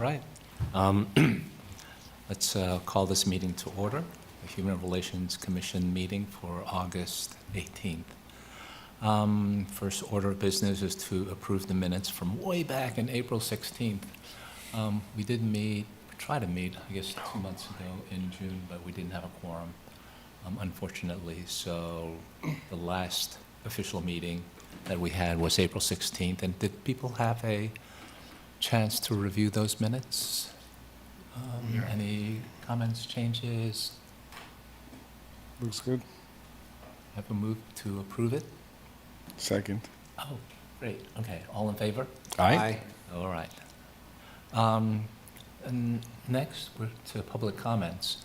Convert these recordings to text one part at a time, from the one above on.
right. Let's call this meeting to order, the Human Relations Commission meeting for August 18th. First order of business is to approve the minutes from way back in April 16th. We did try to meet, I guess, 2 months ago in June, but we didn't have a quorum, unfortunately. So the last official meeting that we had was April 16th. And did people have a chance to review those minutes? Any comments, changes? Looks good. Have a move to approve it? Second. Oh, great. Okay. All in favor? Aye. All right. And next, we're to public comments.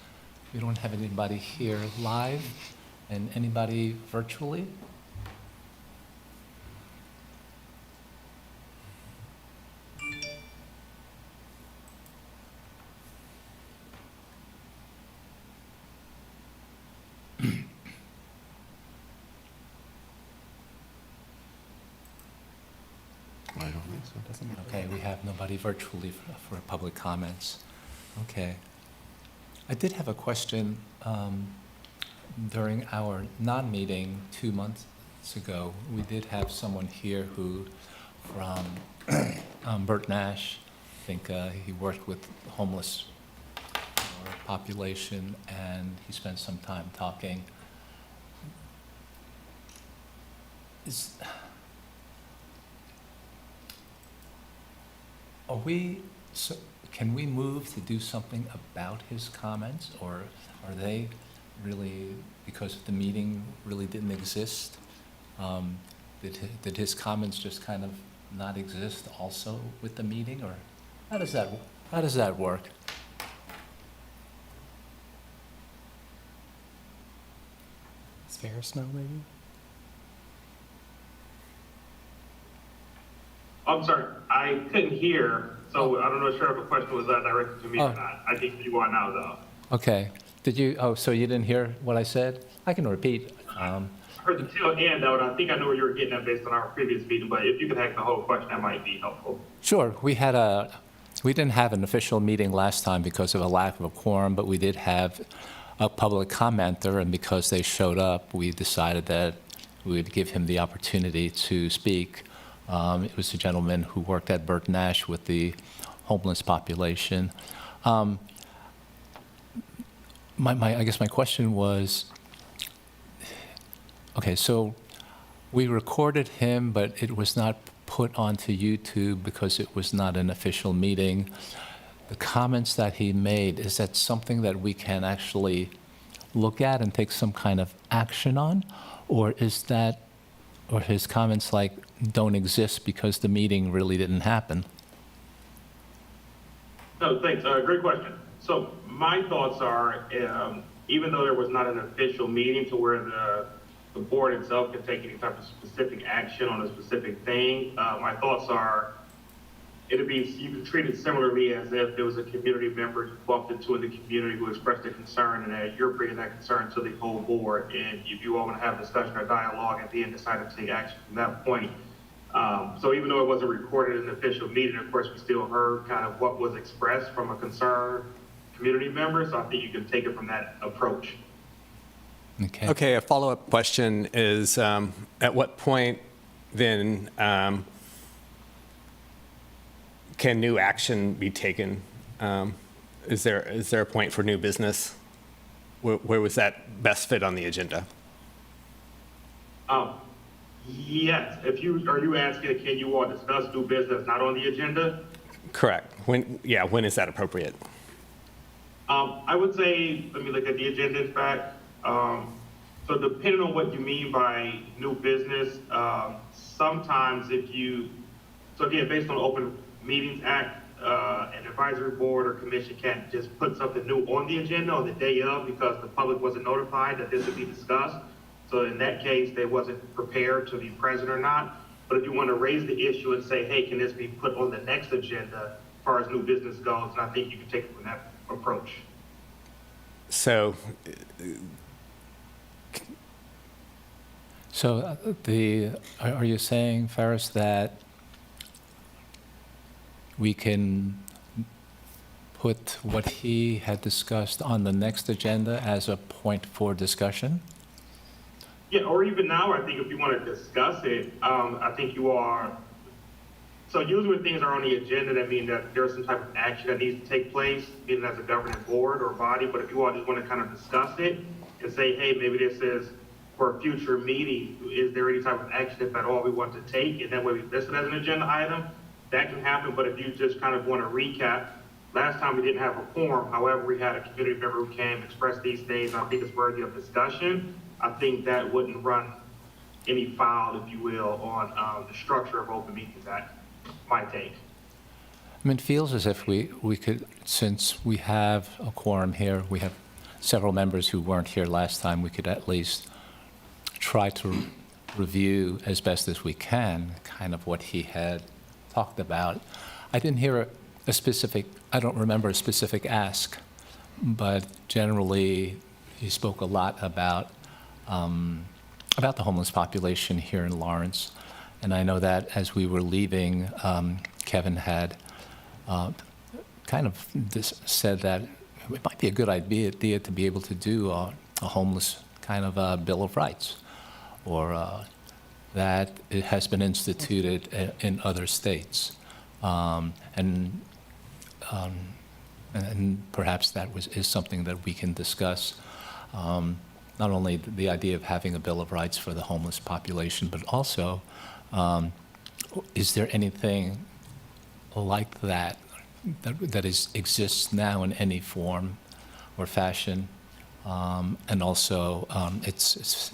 We don't have anybody here live, and anybody virtually? I don't think so. Doesn't matter. Okay, we have nobody virtually for public comments. Okay. I did have a question during our non-meeting 2 months ago. We did have someone here who, from Bert Nash, I think he worked with the homeless population, and he spent some time talking. Can we move to do something about his comments, or are they really, because the meeting really didn't exist? Did his comments just kind of not exist also with the meeting, or how does that work? Is Ferris now, maybe? I'm sorry, I couldn't hear, so I don't know sure if the question was directed to me or Oh. not. I think you are now, though. Okay. So you didn't hear what I said? I can repeat. I heard the tail end out. I think I know where you were getting at based on our previous meeting, but if you could hack the whole question, that might be helpful. Sure. We didn't have an official meeting last time because of a lack of a quorum, but we did have a public commenter, and because they showed up, we decided that we would give him the opportunity to speak. It was a gentleman who worked at Bert Nash with the homeless population. I guess my question was, okay, so we recorded him, but it was not put onto YouTube because it was not an official meeting. The comments that he made, is that something that we can actually look at and take some kind of action on? Or his comments like don't exist because the meeting really didn't happen? No, thanks. Great question. So my thoughts are, even though there was not an official meeting to where the board itself can take any type of specific action on a specific thing, my thoughts are, you could treat it similarly as if there was a community member you bumped into in the community who expressed a concern, and that you're bringing that concern to the whole board. And if you all want to have a discussion or dialogue at the end, decide to take action from that point. So even though it wasn't recorded in an official meeting, of course, we still heard kind of what was expressed from a concerned community member. So I think you can take it from that approach. Okay. Okay, a follow-up question is, at what point then can new action be taken? Is there a point for new business? Where was that best fit on the agenda? Yes. Are you asking, can you all discuss new business not on the agenda? Correct. When is that appropriate? I would say, let me look at the agenda, in fact. So depending on what you mean by new business, sometimes so again, based on the Open Meetings Act, an advisory board or commission can't just put something new on the agenda on the day of because the public wasn't notified that this would be discussed. So in that case, they wasn't prepared to be present or not. But if you want to raise the issue and say, hey, can this be put on the next agenda as far as new business goes, and I think you can take it from that approach. So are you saying, Ferris, that we can put what he had discussed on the next agenda as a point for discussion? Yeah, or even now, I think if you want to discuss it, I think you are. So usually when things are on the agenda, that means that there's some type of action that needs to take place, either as a governing board or body. But if you all just want to kind of discuss it and say, hey, maybe this is for a future meeting, is there any type of action, if at all, we want to take? And then when we list it as an agenda item, that can happen. But if you just kind of want to recap, last time we didn't have a quorum. However, we had a community member who came, expressed these things. I think it's worthy of discussion. I think that wouldn't run any foul, if you will, on the structure of Open Meetings Act. My take. I mean, it feels as if we could, since we have a quorum here, we have several members who weren't here last time, we could at least try to review as best as we can kind of what he had talked about. I didn't hear a specific, I don't remember a specific ask, but generally he spoke a lot about the homeless population here in Lawrence. And I know that as we were leaving, Kevin had kind of said that it might be a good idea to be able to do a homeless kind of a Bill of Rights, or that it has been instituted in other states. And perhaps that is something that we can discuss. Not only the idea of having a Bill of Rights for the homeless population, but also, is there anything like that exists now in any form or fashion? And also, it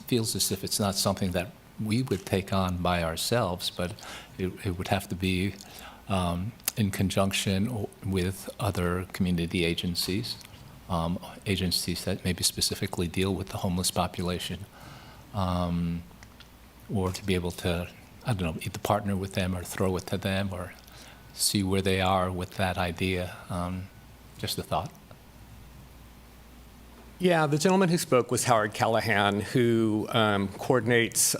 feels as if it's not something that we would take on by ourselves, but it would have to be in conjunction with other community agencies, agencies that maybe specifically deal with the homeless population, or to be able to, I don't know, either partner with them or throw it to them or see where they are with that idea. Just a thought. Yeah, the gentleman who spoke was Howard Callahan, who coordinates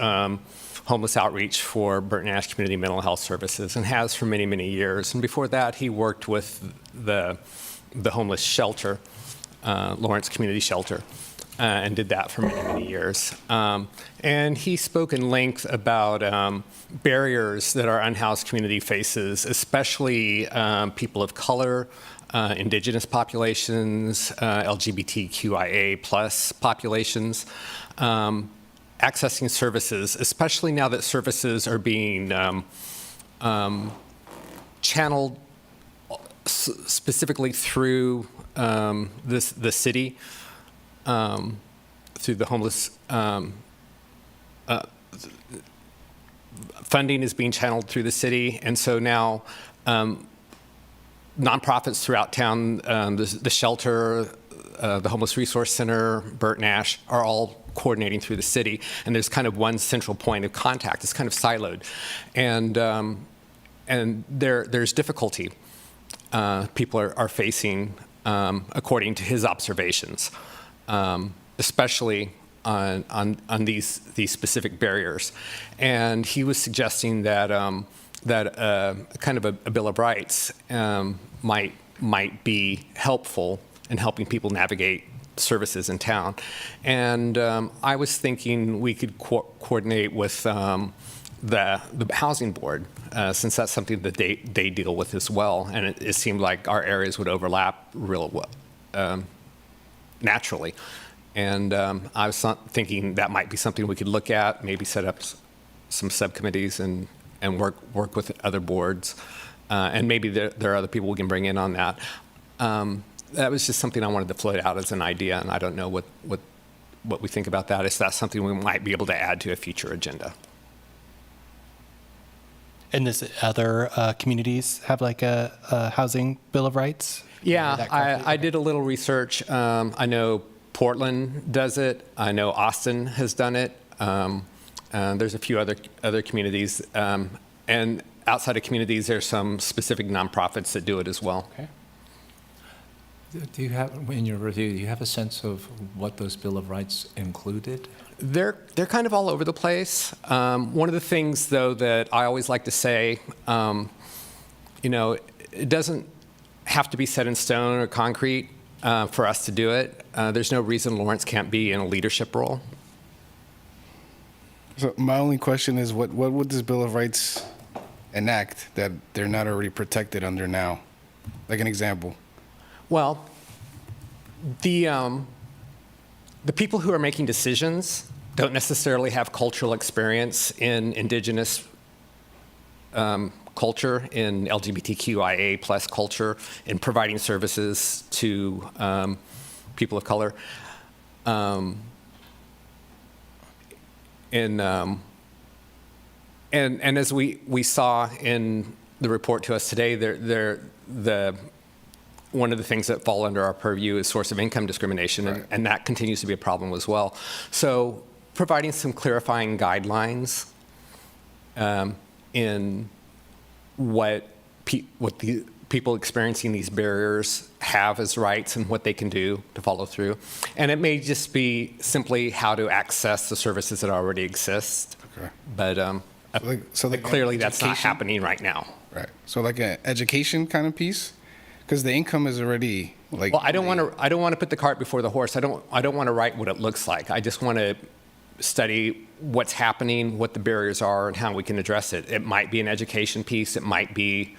homeless outreach for Burton Ash Community Mental Health Services and has for many, many years. And before that, he worked with the homeless shelter, Lawrence Community Shelter, and did that for many, many years. And he spoke in length about barriers that our unhoused community faces, especially people of color, indigenous populations, LGBTQIA plus populations, accessing services, especially now that services are being channeled specifically through the city, through the homeless. Funding is being channeled through the city, and so now nonprofits throughout town, the shelter, the Homeless Resource Center, Burton Ash, are all coordinating through the city, and there's kind of one central point of contact. It's kind of siloed, and there's difficulty people are facing, according to his observations, especially on these specific barriers. And he was suggesting that kind of a Bill of Rights might be helpful in helping people navigate services in town. And I was thinking we could coordinate with the housing board, since that's something that they deal with as well. And it seemed like our areas would overlap real well, naturally. And I was thinking that might be something we could look at, maybe set up some subcommittees and work with other boards. And maybe there are other people we can bring in on that. That was just something I wanted to float out as an idea, and I don't know what we think about that. Is that something we might be able to add to a future agenda? And does other communities have like a housing Bill of Rights? Yeah, I did a little research. I know Portland does it. I know Austin has done it. There's a few other communities. And outside of communities, there's some specific nonprofits that do it as well. Okay. Do you have, in your review, do you have a sense of what those Bill of Rights included? They're kind of all over the place. One of the things, though, that I always like to say, it doesn't have to be set in stone or concrete for us to do it. There's no reason Lawrence can't be in a leadership role. So my only question is, what would this Bill of Rights enact that they're not already protected under now? Like an example. Well, the people who are making decisions don't necessarily have cultural experience in indigenous culture, in LGBTQIA plus culture, in providing services to people of color. And as we saw in the report to us today, one of the things that fall under our purview is source of income discrimination, Right. and that continues to be a problem as well. So providing some clarifying guidelines in what the people experiencing these barriers have as rights and what they can do to follow through. And it may just be simply how to access the services that already exist. Okay. But like clearly that's not education? happening right now. Right. So like an education kind of piece, because the income is already like. Well, I don't want to put the cart before the horse. I don't want to write what it looks like. I just want to study what's happening, what the barriers are, and how we can address it. It might be an education piece. It might be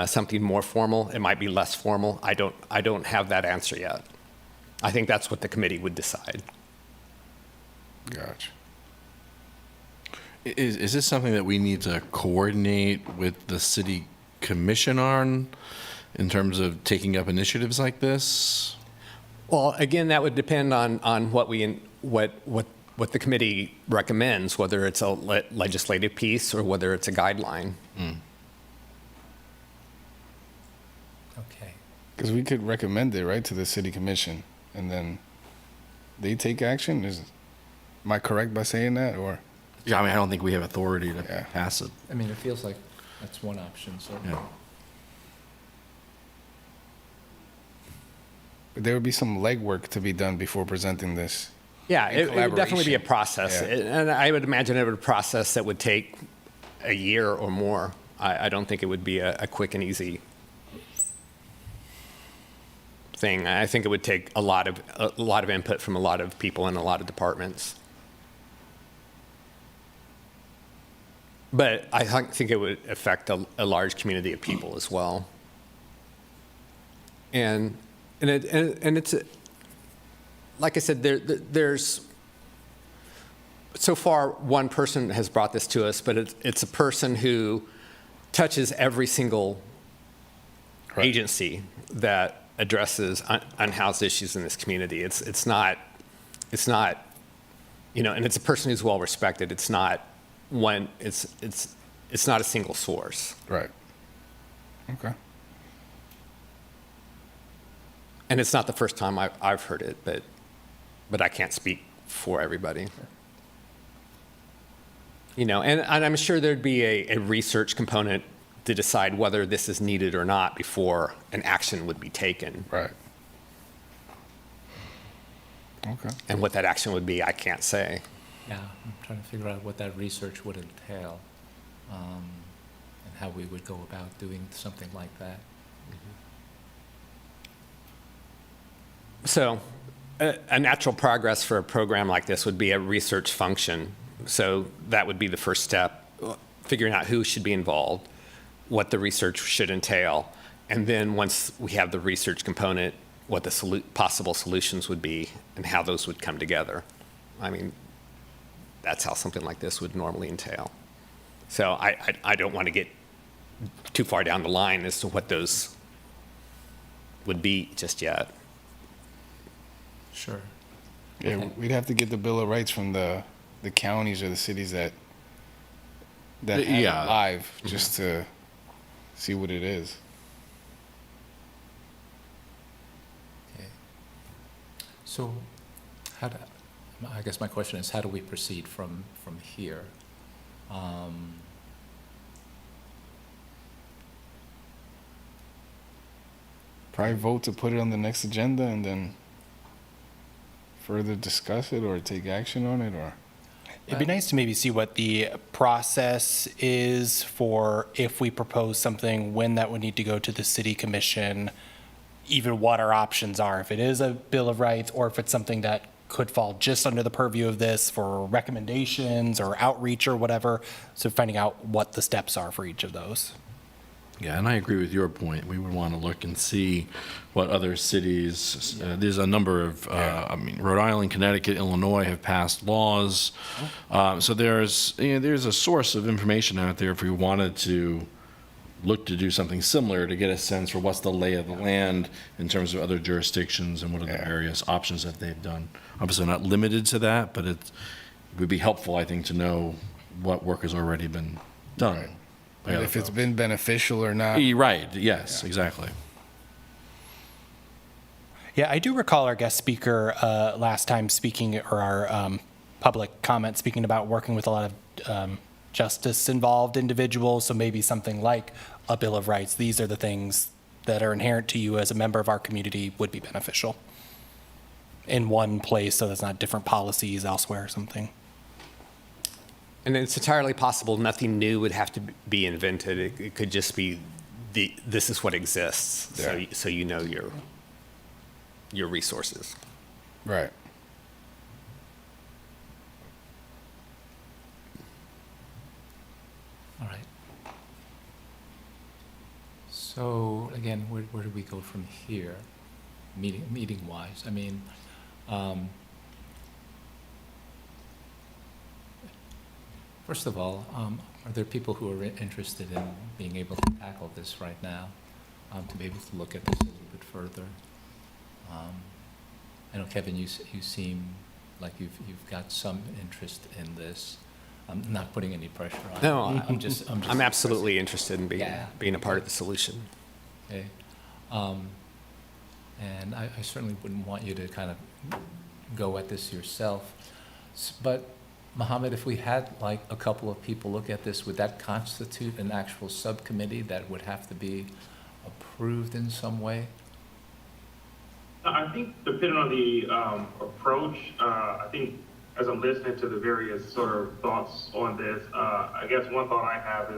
something more formal. It might be less formal. I don't have that answer yet. I think that's what the committee would decide. Gotcha. Is this something that we need to coordinate with the city commission on in terms of taking up initiatives like this? Well, again, that would depend on what the committee recommends, whether it's a legislative piece or whether it's a guideline. Okay. Because we could recommend it, right, to the city commission, and then they take action. Am I correct by saying that, or? Yeah, I mean, I don't think we have authority to Yeah. pass it. I mean, it feels like that's one option, so. Yeah. But there would be some legwork to be done before presenting this. Yeah, In it would definitely be a collaboration. process. Yeah. And I would imagine it would be a process that would take a year or more. I don't think it would be a quick and easy thing. I think it would take a lot of input from a lot of people in a lot of departments. But I think it would affect a large community of people as well. And it's like I said, there's so far one person has brought this to us, but it's a person who touches every single Right. agency that addresses unhoused issues in this community. It's not, and it's a person who's well respected. It's not one. It's not a single source. Right. Okay. And it's not the first time I've heard it, but I can't speak for everybody. And I'm sure there'd be a research component to decide whether this is needed or not before an action would be taken. Right. Okay. And what that action would be, I can't say. Yeah, I'm trying to figure out what that research would entail, and how we would go about doing something like that. So a natural progress for a program like this would be a research function. So that would be the first step, figuring out who should be involved, what the research should entail, and then once we have the research component, what the possible solutions would be and how those would come together. I mean, that's how something like this would normally entail. So I don't want to get too far down the line as to what those would be just yet. Sure. Yeah, Okay. we'd have to get the Bill of Rights from the counties or the cities that have it Yeah. live, just to see what it is. Okay. So, I guess my question is, how do we proceed from here? Probably vote to put it on the next agenda and then further discuss it or take action on it, or. It'd be nice to maybe see what the process is for if we propose something, when that would need to go to the city commission, even what our options are. If it is a Bill of Rights or if it's something that could fall just under the purview of this for recommendations or outreach or whatever. So finding out what the steps are for each of those. Yeah, and I agree with your point. We would want to look and see what other cities, there's a number of, I mean, Rhode Island, Connecticut, Illinois have passed laws. So there's a source of information out there if we wanted to look to do something similar to get a sense for what's the lay of the land in terms of other jurisdictions and what are the various options that they've done. Obviously not limited to that, but it would be helpful, I think, to know what work has already been done. Right. by And other if it's folks. been beneficial or not. Right, yes, exactly. Yeah, I do recall our guest speaker last time speaking, or our public comment speaking about working with a lot of justice-involved individuals, so maybe something like a Bill of Rights. These are the things that are inherent to you as a member of our community would be beneficial in one place, so there's not different policies elsewhere or something. And it's entirely possible nothing new would have to be invented. It could just be this is what exists, Yeah. so you know your resources. Right. All right. So again, where do we go from here, meeting wise? I mean, first of all, are there people who are interested in being able to tackle this right now, to be able to look at this a little bit further? I know, Kevin, you seem like you've got some interest in this. I'm not putting any pressure on you. No, I'm absolutely interested in Yeah. being a part of the solution. Okay. And I certainly wouldn't want you to kind of go at this yourself. But Mohammed, if we had like a couple of people look at this, would that constitute an actual subcommittee that would have to be approved in some way? I think depending on the approach, I think as I'm listening to the various sort of thoughts on this, I guess one thought I have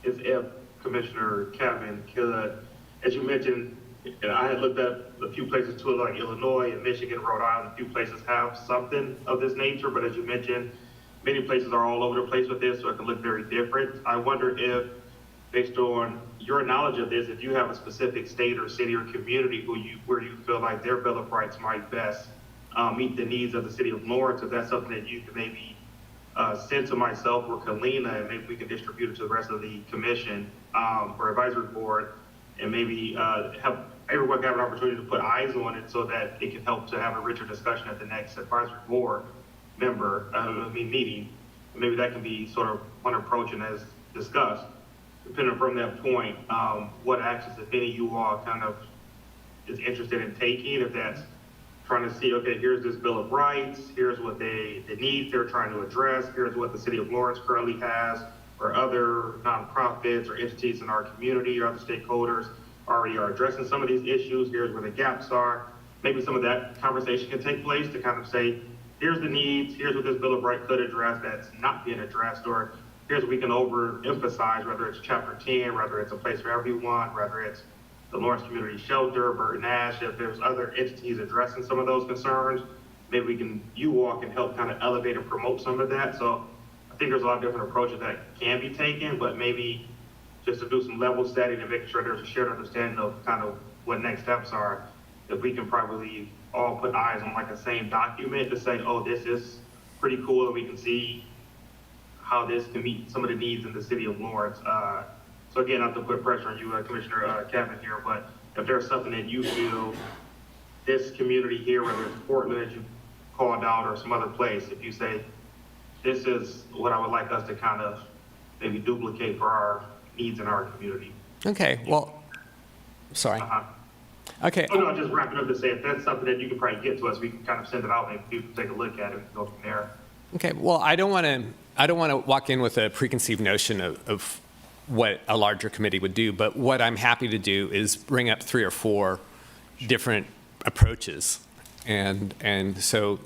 is if Commissioner Kevin could, as you mentioned, and I had looked at a few places too, like Illinois and Michigan, Rhode Island, a few places have something of this nature, but as you mentioned, many places are all over the place with this, so it can look very different. I wonder if, based on your knowledge of this, if you have a specific state or city or community where you feel like their Bill of Rights might best meet the needs of the city of Lawrence, if that's something that you can maybe send to myself or Kalina, and maybe we can distribute it to the rest of the commission or advisory board, and maybe have everyone have an opportunity to put eyes on it so that it can help to have a richer discussion at the next advisory board meeting. Maybe that can be sort of one approach, and as discussed, depending from that point, what actions, if any, you all kind of is interested in taking, if that's trying to see, okay, here's this Bill of Rights, here's what the needs they're trying to address, here's what the city of Lawrence currently has, or other nonprofits or entities in our community or other stakeholders already are addressing some of these issues, here's where the gaps are. Maybe some of that conversation can take place to kind of say, here's the needs, here's what this Bill of Rights could address that's not being addressed, or here's what we can overemphasize, whether it's Chapter 10, whether it's a place for everyone, whether it's the Lawrence Community Shelter, Burton Ash, if there's other entities addressing some of those concerns, maybe you all can help kind of elevate and promote some of that. So I think there's a lot of different approaches that can be taken, but maybe just to do some level setting and making sure there's a shared understanding of kind of what next steps are, if we can probably all put eyes on like the same document to say, oh, this is pretty cool, and we can see how this can meet some of the needs in the city of Lawrence. So again, not to put pressure on you, Commissioner Kevin here, but if there's something that you feel this community here, whether it's Portland that you called out or some other place, if you say, this is what I would like us to kind of maybe duplicate for our needs in our community. Okay, well, sorry. Okay. Oh, no, just wrapping up to say, if that's something that you can probably get to us, we can kind of send it out, maybe people can take a look at it and go from there. Okay, well, I don't want to walk in with a preconceived notion of what a larger committee would do, but what I'm happy to do is bring up 3 or 4 different approaches. And so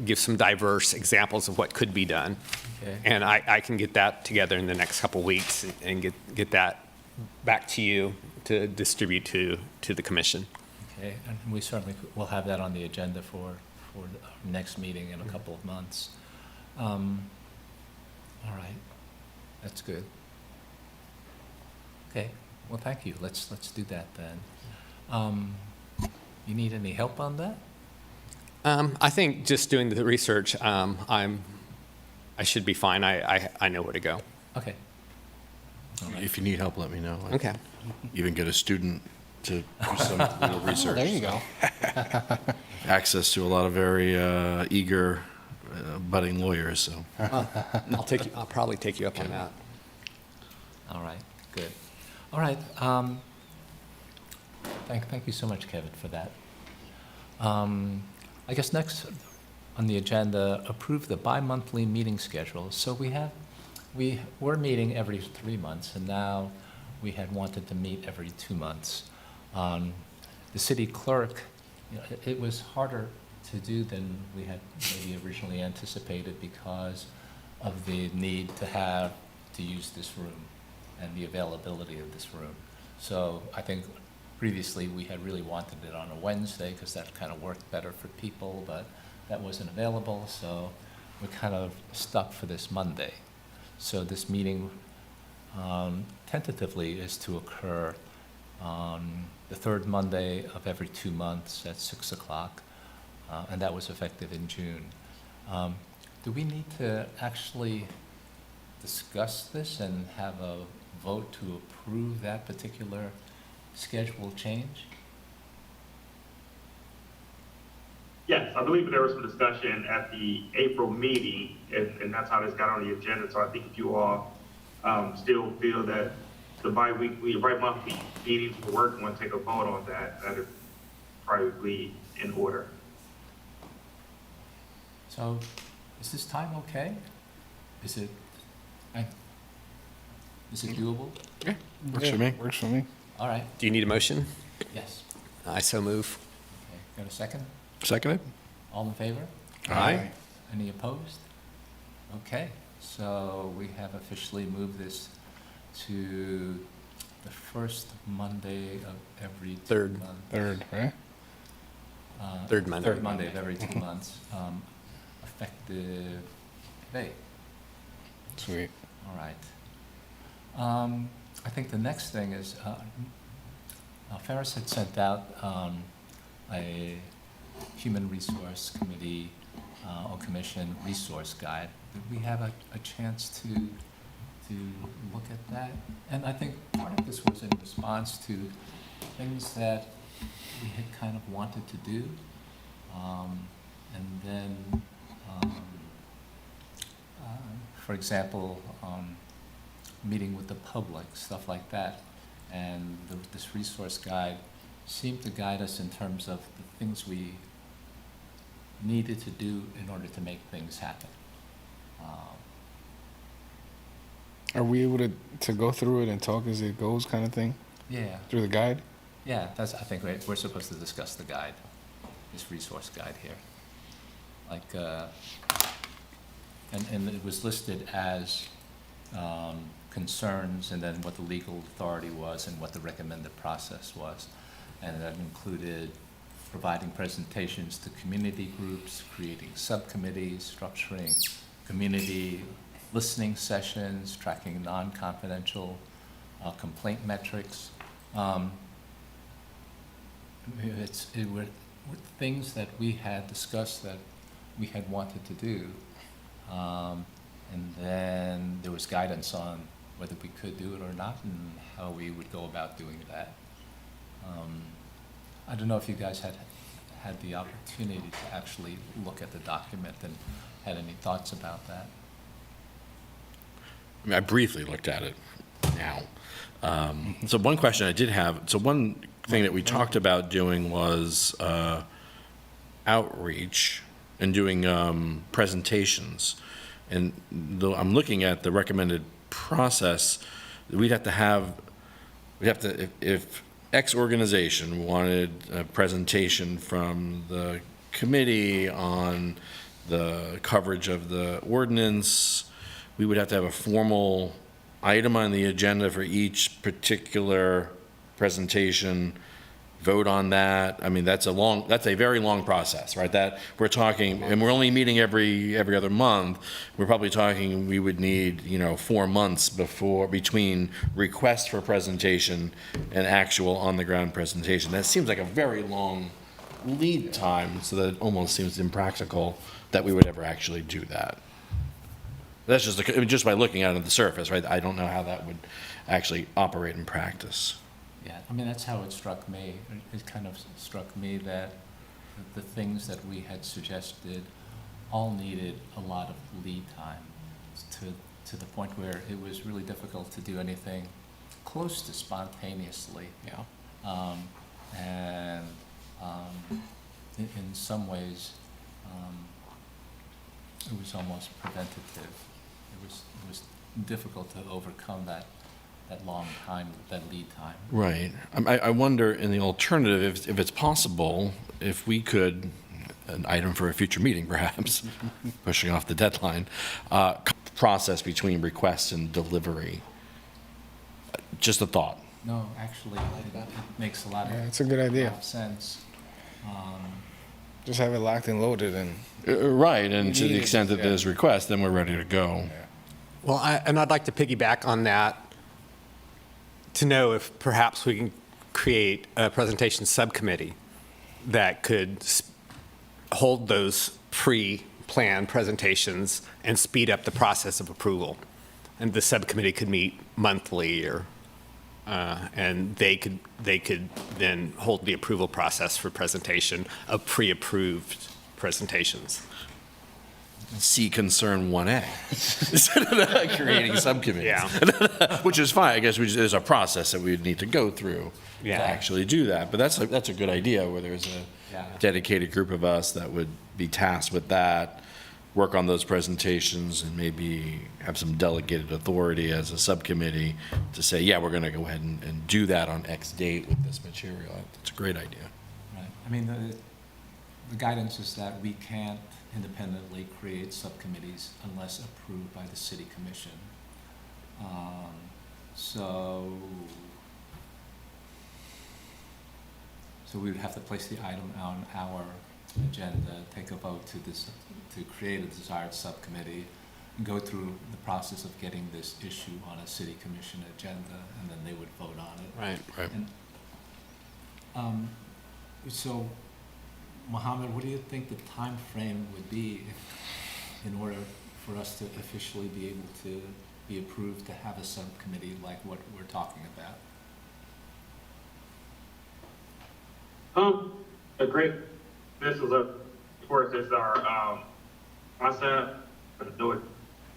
give some diverse examples of what could be done. Okay. And I can get that together in the next couple of weeks and get that back to you to distribute to the commission. Okay, and we certainly will have that on the agenda for our next meeting in a couple of months. All right, that's good. Okay, well, thank you. Let's do that then. You need any help on that? I think just doing the research, I should be fine. I know where to go. Okay. All right. If you need help, let me know. I Okay. even get a student to do some little research. There you go. Access to a lot of very eager budding lawyers, so. I'll probably take you up on that. All right, good. All right, thank you so much, Kevin, for that. I guess next on the agenda, approve the bi-monthly meeting schedule. So we were meeting every 3 months, and now we had wanted to meet every 2 months. The city clerk, it was harder to do than we had maybe originally anticipated because of the need to use this room and the availability of this room. So I think previously we had really wanted it on a Wednesday because that kind of worked better for people, but that wasn't available, so we're kind of stuck for this Monday. So this meeting tentatively is to occur on the third Monday of every 2 months at 6 o'clock, and that was effective in June. Do we need to actually discuss this and have a vote to approve that particular schedule change? Yes, I believe there was some discussion at the April meeting, and that's how this got on the agenda. So I think if you all still feel that the bi-monthly meetings will work and want to take a vote on that, that is probably in order. So, is this time okay? Is it doable? Yeah, works for me. Works for me. All right, Do you need a motion? yes. I so move. Okay, got a second? Seconded? All in favor? Aye. Any opposed? Okay, so we have officially moved this to the first Monday of every 2 Third. months. Third, right? Third Monday. Third Monday of every 2 months, effective today. Sweet. All right. I think the next thing is, Ferris had sent out a Human Resource Committee or Commission resource guide. Did we have a chance to look at that? And I think part of this was in response to things that we had kind of wanted to do. And then, for example, meeting with the public, stuff like that. And this resource guide seemed to guide us in terms of the things we needed to do in order to make things happen. Are we able to go through it and talk as it goes kind of thing Yeah, through the guide? yeah, I think we're supposed to discuss the guide, this resource guide here. Like, and it was listed as concerns and then what the legal authority was and what the recommended process was. And that included providing presentations to community groups, creating subcommittees, structuring community listening sessions, tracking non-confidential complaint metrics. It were things that we had discussed that we had wanted to do. And then there was guidance on whether we could do it or not and how we would go about doing that. I don't know if you guys had the opportunity to actually look at the document and had any thoughts about that. I mean, I briefly looked at it now. So one question I did have, so one thing that we talked about doing was outreach and doing presentations. And though I'm looking at the recommended process, we'd have to, if X organization wanted a presentation from the committee on the coverage of the ordinance. We would have to have a formal item on the agenda for each particular presentation, vote on that. I mean, that's a very long process, right? That we're talking, and we're only meeting every other month. We're probably talking, we would need, 4 months between request for presentation and actual on-the-ground presentation. That seems like a very long lead time, so that it almost seems impractical that we would ever actually do that. That's just by looking at it on the surface, right? I don't know how that would actually operate in practice. Yeah, I mean, that's how it struck me. It kind of struck me that the things that we had suggested all needed a lot of lead time to the point where it was really difficult to do anything close to spontaneously. Yeah. In some ways, it was almost preventative. It was difficult to overcome that long time, that lead time. Right. I wonder, in the alternative, if it's possible, if we could, an item for a future meeting perhaps, pushing off the deadline, process between request and delivery. Just a thought. No, actually, it makes a lot Yeah, it's a good idea. of sense. Just have it locked and loaded and. Right, and to need the it, extent that yeah. there's requests, then we're ready to go. Well, and I'd like to piggyback on that to know if perhaps we can create a presentation subcommittee that could hold those pre-planned presentations and speed up the process of approval. And the subcommittee could meet monthly, and they could then hold the approval process for presentation of pre-approved presentations. See concern 1A, instead of creating subcommittees. Yeah. Which is fine, I guess there's a process that we'd need to go through Yeah. to actually do that. But that's a good idea, where there's Yeah. a dedicated group of us that would be tasked with that, work on those presentations, and maybe have some delegated authority as a subcommittee to say, yeah, we're going to go ahead and do that on X date with this material. That's a great idea. Right. I mean, the guidance is that we can't independently create subcommittees unless approved by the city commission. So we would have to place the item on our agenda, take a vote to create a desired subcommittee, and go through the process of getting this issue on a city commission agenda, and then they would vote on it. Right. Right. And, so, Mohammed, what do you think the time frame would be in order for us to officially be able to be approved to have a subcommittee like what we're talking about? This is of course, is our process. I do it at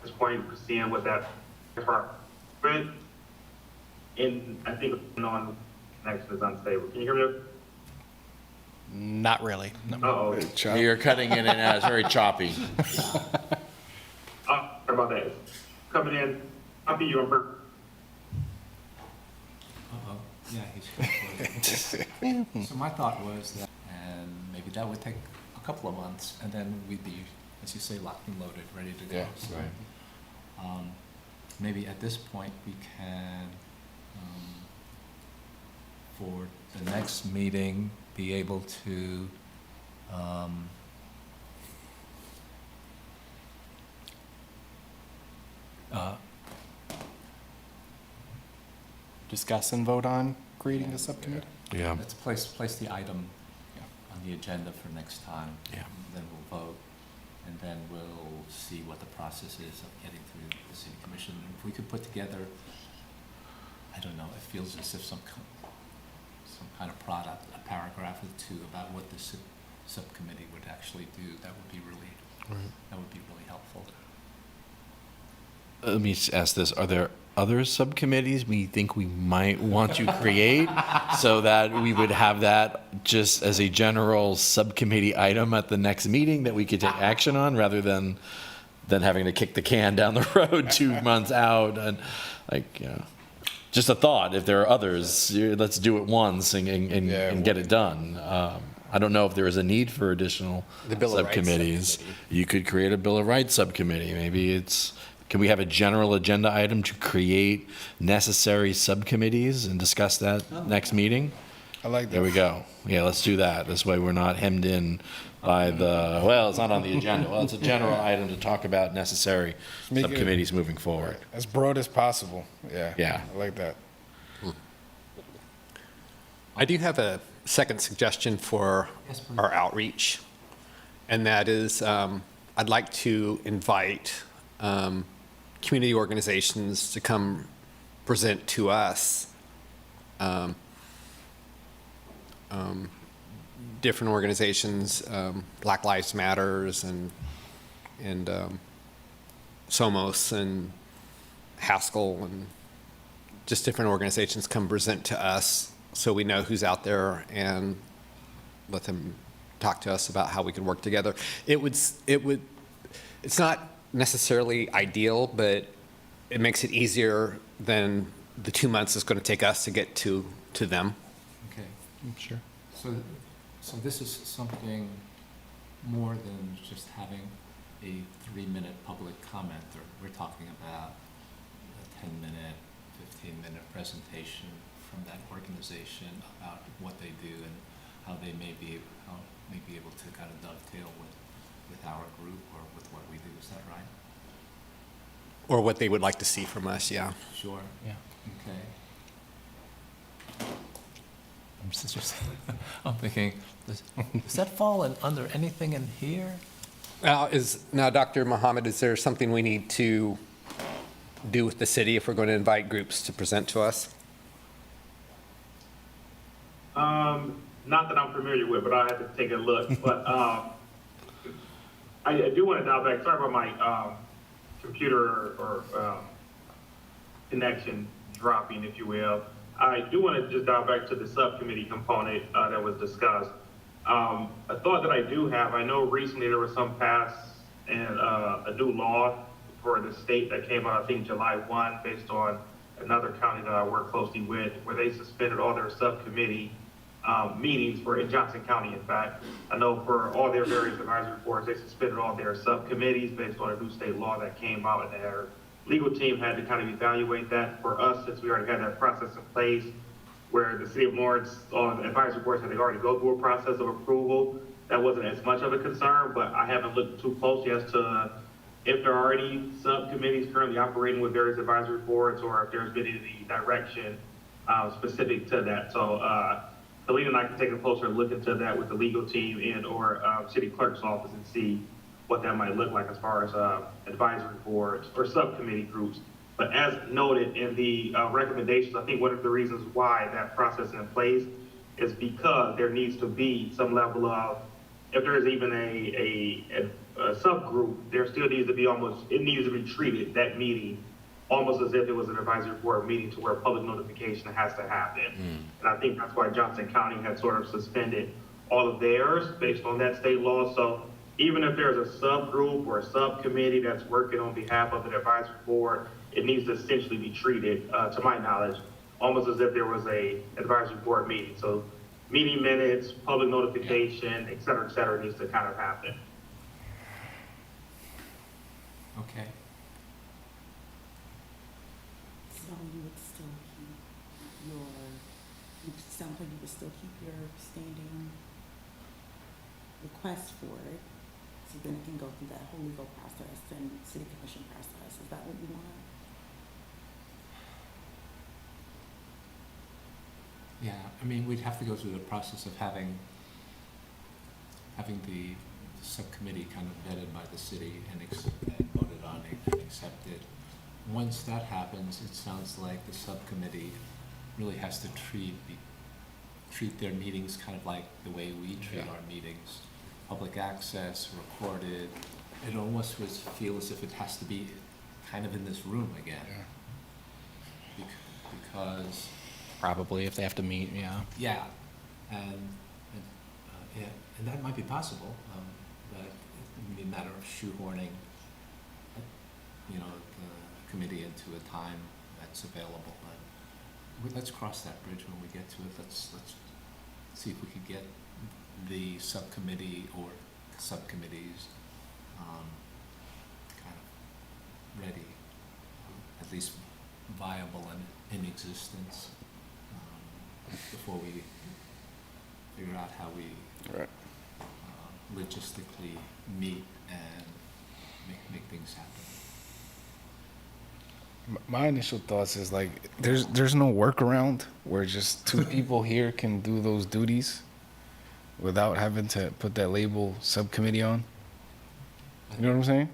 this point, seeing what that department. And I think on connection is unstable. Can you hear me? Not really. No. Uh-oh. Chop. You're cutting in and out, it's very choppy. Sorry about that. Coming in, I'll be you on purpose. Uh-oh, yeah, he's. So my thought was that, and maybe that would take a couple of months, and then we'd be, as you say, locked and loaded, ready to go. Yeah, So, right. Maybe at this point, we can, for the next meeting, be able to, Discuss and vote on creating a subcommittee? Yeah. let's place the item on the agenda for next time. Yeah. And then we'll vote, and then we'll see what the process is of getting through the city commission. And if we could put together, I don't know, it feels as if some kind of product, a paragraph or two about what the subcommittee would actually do, that would be really, that would be really helpful. Let me just ask this, are there other subcommittees we think we might want to create so that we would have that just as a general subcommittee item at the next meeting that we could take action on, rather than having to kick the can down the road 2 months out? And just a thought, if there are others, let's do it once and Yeah, get it done. I don't know if there is a need for additional The Bill of Rights subcommittees. subcommittee. You could create a Bill of Rights subcommittee. Maybe can we have a general agenda item to create necessary subcommittees and discuss that next meeting? I like that. There we go. Yeah, let's do that. This way we're not hemmed in by it's not on the agenda. Well, it's a general item to talk about necessary Make it- subcommittees moving forward. As broad as possible. Yeah. Yeah. I like that. I do have a second suggestion for Yes, please. our outreach, and that is I'd like to invite community organizations to come present to us. Different organizations, Black Lives Matters and Somos and Haskell and just different organizations come present to us so we know who's out there and let them talk to us about how we could work together. It's not necessarily ideal, but it makes it easier than the 2 months it's going to take us to get to them. Okay. Sure. So this is something more than just having a 3-minute public comment, or we're talking about a 10-minute, 15-minute presentation from that organization about what they do and how they may be able to kind of dovetail with our group or with what we do. Is that right? Or what they would like to see from us, yeah. Sure. Yeah. Okay. I'm thinking, does that fall under anything in here? Now, Dr. Mohammed, is there something we need to do with the city if we're going to invite groups to present to us? Not that I'm familiar with, but I have to take a look. But I do want to dial back. Sorry about my computer or connection dropping, if you will. I do want to just dial back to the subcommittee component that was discussed. A thought that I do have, I know recently there was some passed and a new law for the state that came out, I think July 1, based on another county that I work closely with, where they suspended all their subcommittee meetings in Johnson County, in fact. I know for all their various advisory boards, they suspended all their subcommittees based on a new state law that came out, and their legal team had to kind of evaluate that. For us, since we already had that process in place, where the city of Lawrence, all the advisory boards had to already go through a process of approval, that wasn't as much of a concern, but I haven't looked too closely as to if there are any subcommittees currently operating with various advisory boards or if there's been any direction specific to that. So Helena and I can take a closer look into that with the legal team and or city clerk's office and see what that might look like as far as advisory boards or subcommittee groups. But as noted in the recommendations, I think one of the reasons why that process is in place is because there needs to be some level of, if there is even a subgroup, there still needs to be it needs to be treated, that meeting, almost as if it was an advisory board meeting to where public notification has to happen. And I think that's why Johnson County had sort of suspended all of theirs based on that state law. So even if there's a subgroup or a subcommittee that's working on behalf of an advisory board, it needs to essentially be treated, to my knowledge, almost as if there was a advisory board meeting. So meeting minutes, public notification, et cetera, needs to kind of happen. Okay. So you would still keep it sounds like you would still keep your standing request for it, so then it can go through that whole legal process and city commission process. Is that what you want? Yeah, I mean, we'd have to go through the process of having the subcommittee kind of vetted by the city and voted on and accepted. Once that happens, it sounds like the subcommittee really has to treat their meetings kind of like the way we treat our meetings. Public access, recorded. It almost would feel as if it has to be kind of in this room again. Because Probably if they have to meet, yeah. yeah, and that might be possible, but it would be a matter of shoehorning, the committee into a time that's available. But let's cross that bridge when we get to it. Let's see if we could get the subcommittee or subcommittees kind of ready, at least viable and in existence, before we figure out how we Right. logistically meet and make things happen. My initial thoughts is like there's no workaround where just two people here can do those duties without having to put that label subcommittee on. You know what I'm saying?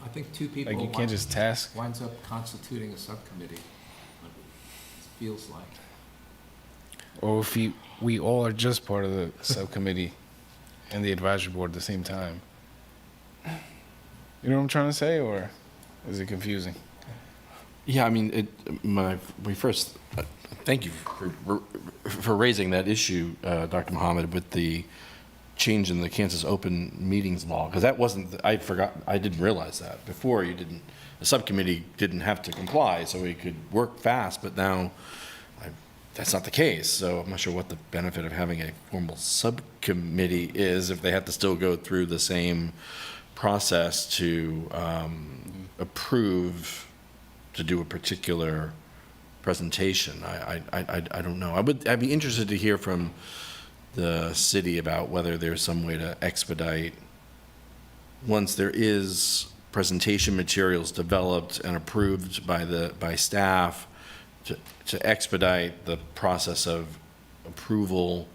I think two people. Like you can't just task. Winds up constituting a subcommittee, it feels like. Or if we all are just part of the subcommittee and the advisory board at the same time. You know what I'm trying to say, or is it confusing? Yeah, I mean, thank you for raising that issue, Dr. Mohammed, with the change in the Kansas open meetings law, because that wasn't, I didn't realize that. Before, the subcommittee didn't have to comply, so we could work fast, but now that's not the case. So I'm not sure what the benefit of having a formal subcommittee is if they have to still go through the same process to approve to do a particular presentation. I don't know. I'd be interested to hear from the city about whether there's some way to expedite, once there is presentation materials developed and approved by staff, to expedite the process of approval,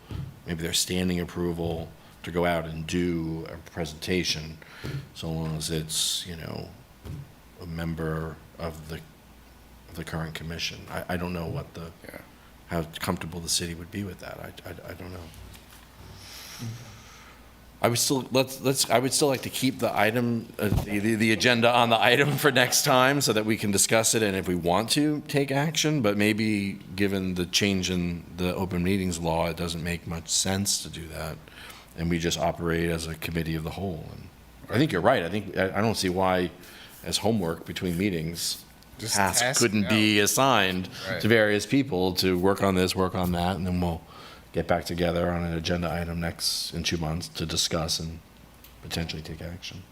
maybe their standing approval, to go out and do a presentation, so long as it's, a member of the current commission. I don't know what how comfortable the city would be with that. I don't know. I would still like to keep the item, the agenda on the item for next time, so that we can discuss it and if we want to take action. But maybe given the change in the open meetings law, it doesn't make much sense to do that, and we just operate as a committee of the whole. And I think you're right. I don't see why, as homework between meetings, Just tasks task couldn't it be assigned Right. to various people to work on this, work on that, and then we'll get back together on an agenda item in 2 months to discuss and potentially take action.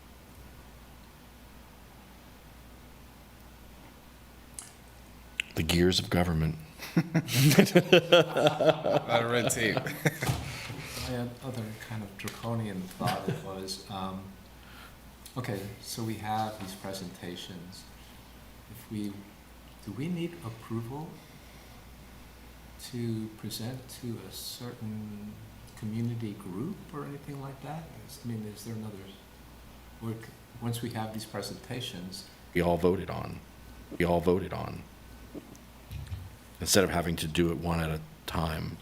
The gears of government. A lot of red tape. My other kind of draconian thought was, okay, so we have these presentations. Do we need approval to present to a certain community group or anything like that? Is there another, once we have these presentations? We all voted on. Instead of having to do it one at a time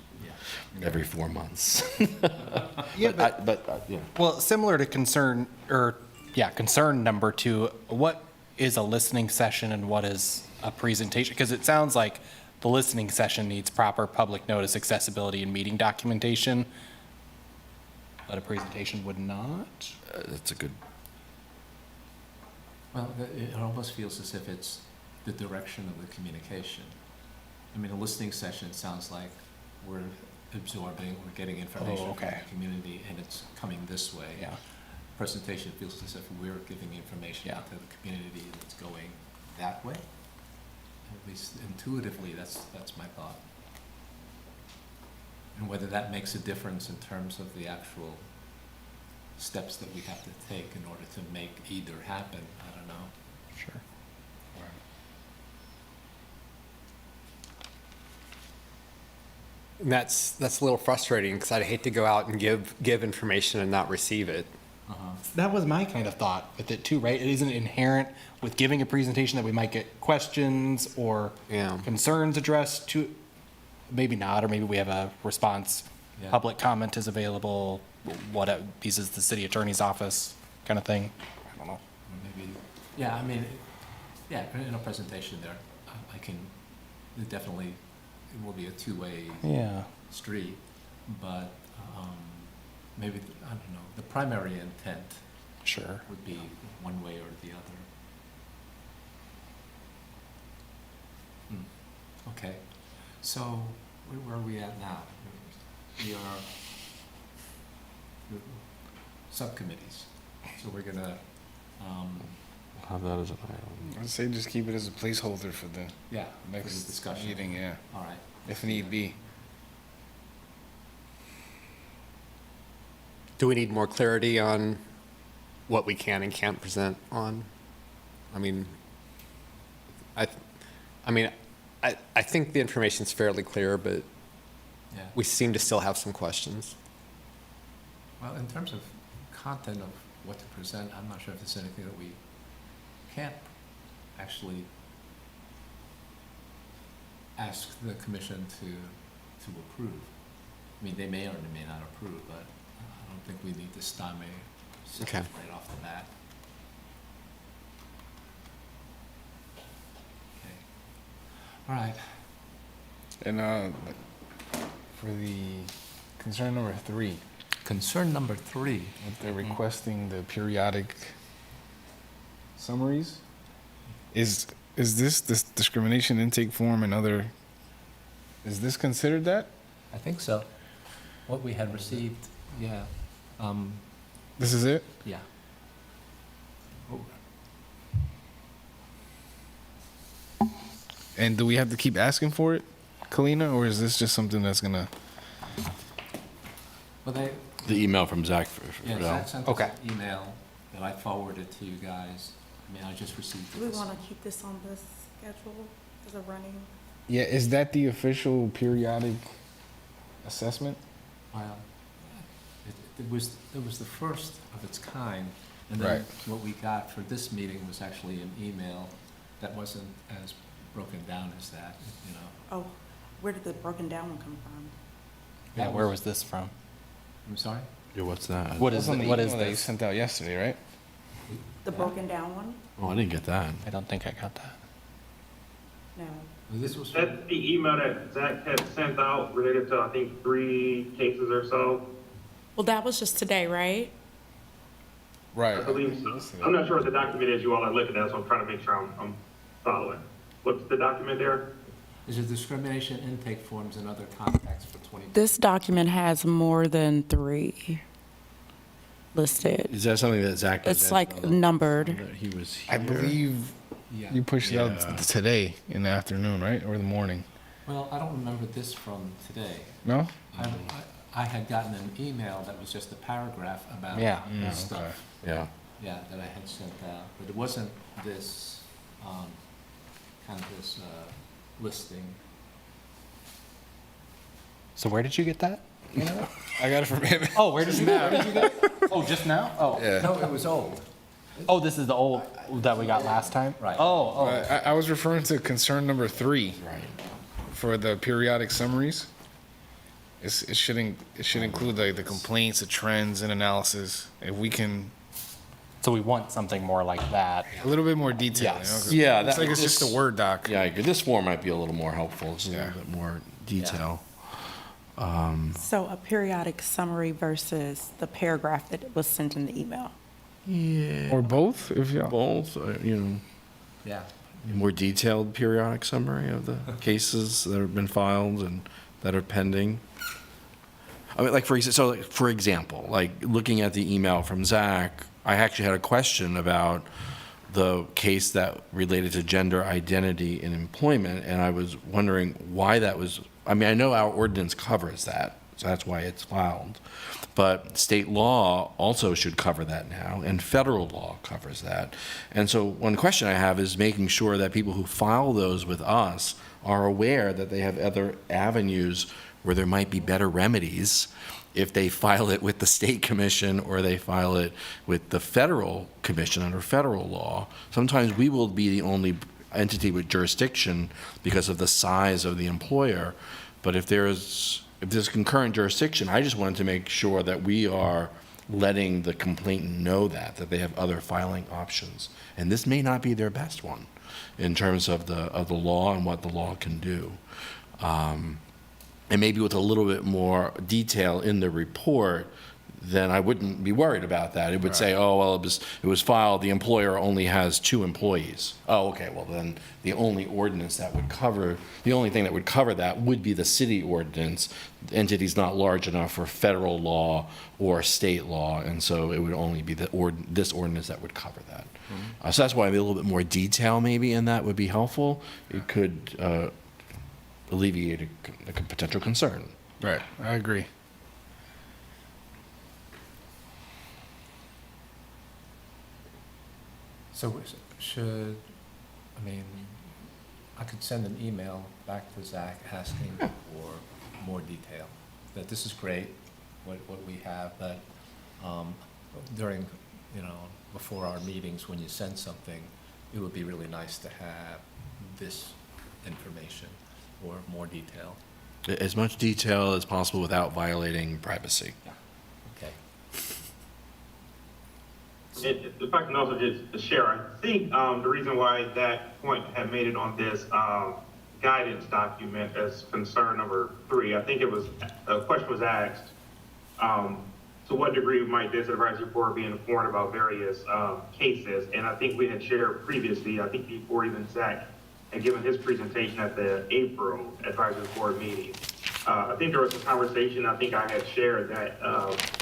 every 4 months. Yeah, Yeah. well, similar to concern number 2, what is a listening session and what is a presentation? Because it sounds like the listening session needs proper public notice, accessibility, and meeting documentation, but a presentation would not? That's a good. Well, it almost feels as if it's the direction of the communication. A listening session sounds like we're absorbing, we're getting information from the community, and it's coming this way. Yeah. Presentation feels as if we're giving information to the community that's going that way. At least intuitively, that's my thought. And whether that makes a difference in terms of the actual steps that we have to take in order to make either happen, I don't know. Sure. And that's a little frustrating because I'd hate to go out and give information and not receive it. That was my kind of thought with it too, right? It isn't inherent with giving a presentation that we might get questions or Yeah. concerns addressed to, maybe not, or maybe we have a response. Yeah. Public comment is available, this is the city attorney's office kind of thing. I don't know. Maybe, in a presentation there, it definitely, it will be a two-way Yeah. street, but maybe, I don't know, the primary intent Sure. would be one way or the other. Okay, so where are we at now? we are subcommittees. So we're gonna, Have that as an item. I'd say just keep it as a placeholder for the yeah, for the next discussion. meeting, yeah, All right. if need be. Do we need more clarity on what we can and can't present on? I mean, I think the information's fairly clear, but Yeah. we seem to still have some questions. Well, in terms of content of what to present, I'm not sure if there's anything that we can't actually ask the commission to approve. I mean, they may or they may not approve, but I don't think we need to stymie Okay. right off the bat. Okay. All right. And for the concern number 3, Concern number 3. if they're requesting the periodic summaries, is this discrimination intake form and other, is this considered that? I think so. What we had received, yeah. This is it? Yeah. Oh, And do we have to keep asking for it, Kalina, or is this just something that's gonna? well, they, The email from Zach for yeah, Fidel. Zach sent us Okay. an email that I forwarded to you guys. I mean, I just received Do we this. want to keep this on this schedule as a running? Yeah, is that the official periodic assessment? Well, it was the first of its kind. And then Right. what we got for this meeting was actually an email that wasn't as broken down as that, you know. Oh, where did the broken down one come from? Yeah, That where was this from? I'm sorry? Yeah, what's that? What That's is, on the what is email that you this? sent out yesterday, right? The broken down one? Oh, I didn't get that. I don't think I got that. No. This was, That's the email that Zach had sent out related to, I think, 3 cases or so. Well, that was just today, right? Right. I believe so. I'm not sure what the document is you all are looking at, so I'm trying to make sure I'm following. What's the document there? is it discrimination intake forms and other contacts for 20? This document has more than 3 listed. Is that something that Zach? It's like numbered. That he was here? I believe Yeah. you pushed it Yeah. out today in the afternoon, right, or the morning? Well, I don't remember this from today. No? I had gotten an email that was just a paragraph about Yeah. this stuff. Yeah. Yeah, that I had sent out, but it wasn't this, kind of this, listing. So where did you get that? I got it from him. Oh, where did you get it? Oh, just now? Oh. Yeah. No, it was old. Oh, this is the old that we got last time? Right. Oh, I was referring to concern number 3 Right. for the periodic summaries. It should include like the complaints, the trends, and analysis. If we can so we want something more like that. a little bit more detail. Yes. You know, 'cause Yeah, it's that- like it's just a this- Word doc. Yeah, I agree. This form might be a little more helpful. It's a Yeah. little bit more detail. So a periodic summary versus the paragraph that was sent in the email. Yeah. Or both, if you Both, Yeah. a more detailed periodic summary of the cases that have been filed and that are pending. I mean, like, for example, like, looking at the email from Zach, I actually had a question about the case that related to gender identity in employment, and I was wondering why that was. I mean, I know our ordinance covers that, so that's why it's filed. But state law also should cover that now, and federal law covers that. And so one question I have is making sure that people who file those with us are aware that they have other avenues where there might be better remedies if they file it with the state commission or they file it with the federal commission under federal law. Sometimes we will be the only entity with jurisdiction because of the size of the employer. But if there's concurrent jurisdiction, I just wanted to make sure that we are letting the complainant know that they have other filing options. And this may not be their best one in terms of the law and what the law can do. And maybe with a little bit more detail in the report, then I wouldn't be worried about that. It would say, oh, well, it was filed, the employer only has 2 employees. Oh, okay, well, then the only ordinance that would cover, the only thing that would cover that would be the city ordinance. The entity's not large enough for federal law or state law, and so it would only be this ordinance that would cover that. So that's why a little bit more detail maybe in that would be helpful. It could alleviate a potential concern. Right, I agree. So should, I mean, I could send an email back to Zach asking for more detail. That this is great, what we have, but during, before our meetings, when you send something, it would be really nice to have this information or more detail. As much detail as possible without violating privacy. Okay. If I can also just share, I think the reason why that point had made it on this guidance document as concern number 3, I think it was, a question was asked, to what degree might this advisory board be informed about various cases? And I think we had shared previously, I think before even Zach had given his presentation at the April advisory board meeting. I think there was some conversation, I think I had shared that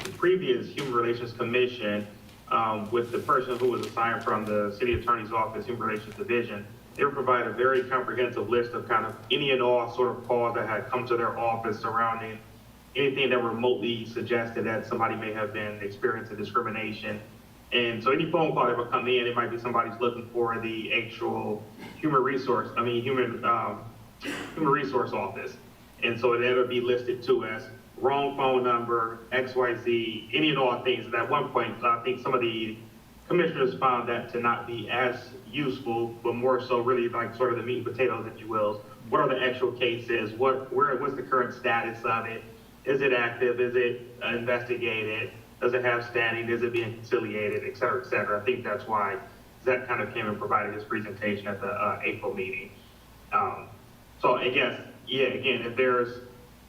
the previous Human Relations Commission, with the person who was assigned from the City Attorney's Office Human Relations Division, they would provide a very comprehensive list of kind of any and all sort of calls that had come to their office surrounding anything that remotely suggested that somebody may have been experiencing discrimination. And so any phone call that would come in, it might be somebody's looking for the actual human resource office. And so it would be listed too as wrong phone number, XYZ, any and all things. And at one point, I think some of the commissioners found that to not be as useful, but more so really like sort of the meat and potatoes, if you will. What are the actual cases? What's the current status of it? Is it active? Is it investigated? Does it have standing? Is it being conciliated, et cetera, et cetera? I think that's why Zach kind of came and provided his presentation at the April meeting. So I guess, yeah, again, if there's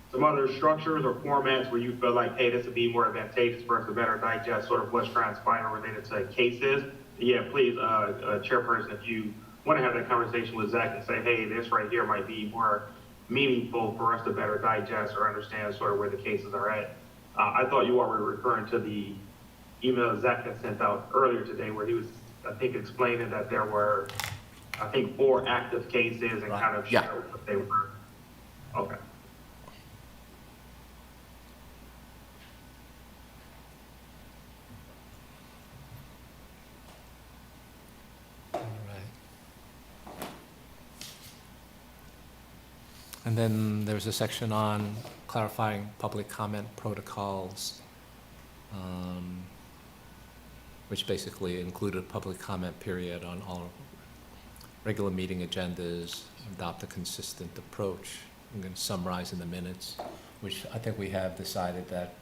some other structures or formats where you feel like, hey, this would be more advantageous for us to better digest sort of what's transpiring related to cases, yeah, please, Chairperson, if you want to have that conversation with Zach and say, hey, this right here might be more meaningful for us to better digest or understand sort of where the cases are at. I thought you all were referring to the email Zach had sent out earlier today where he was, I think, explaining that there were, I think, 4 active cases and kind of share what they were. Okay. All right. And then there's a section on clarifying public comment protocols, which basically included a public comment period on all regular meeting agendas, adopt a consistent approach. I'm going to summarize in the minutes, which I think we have decided that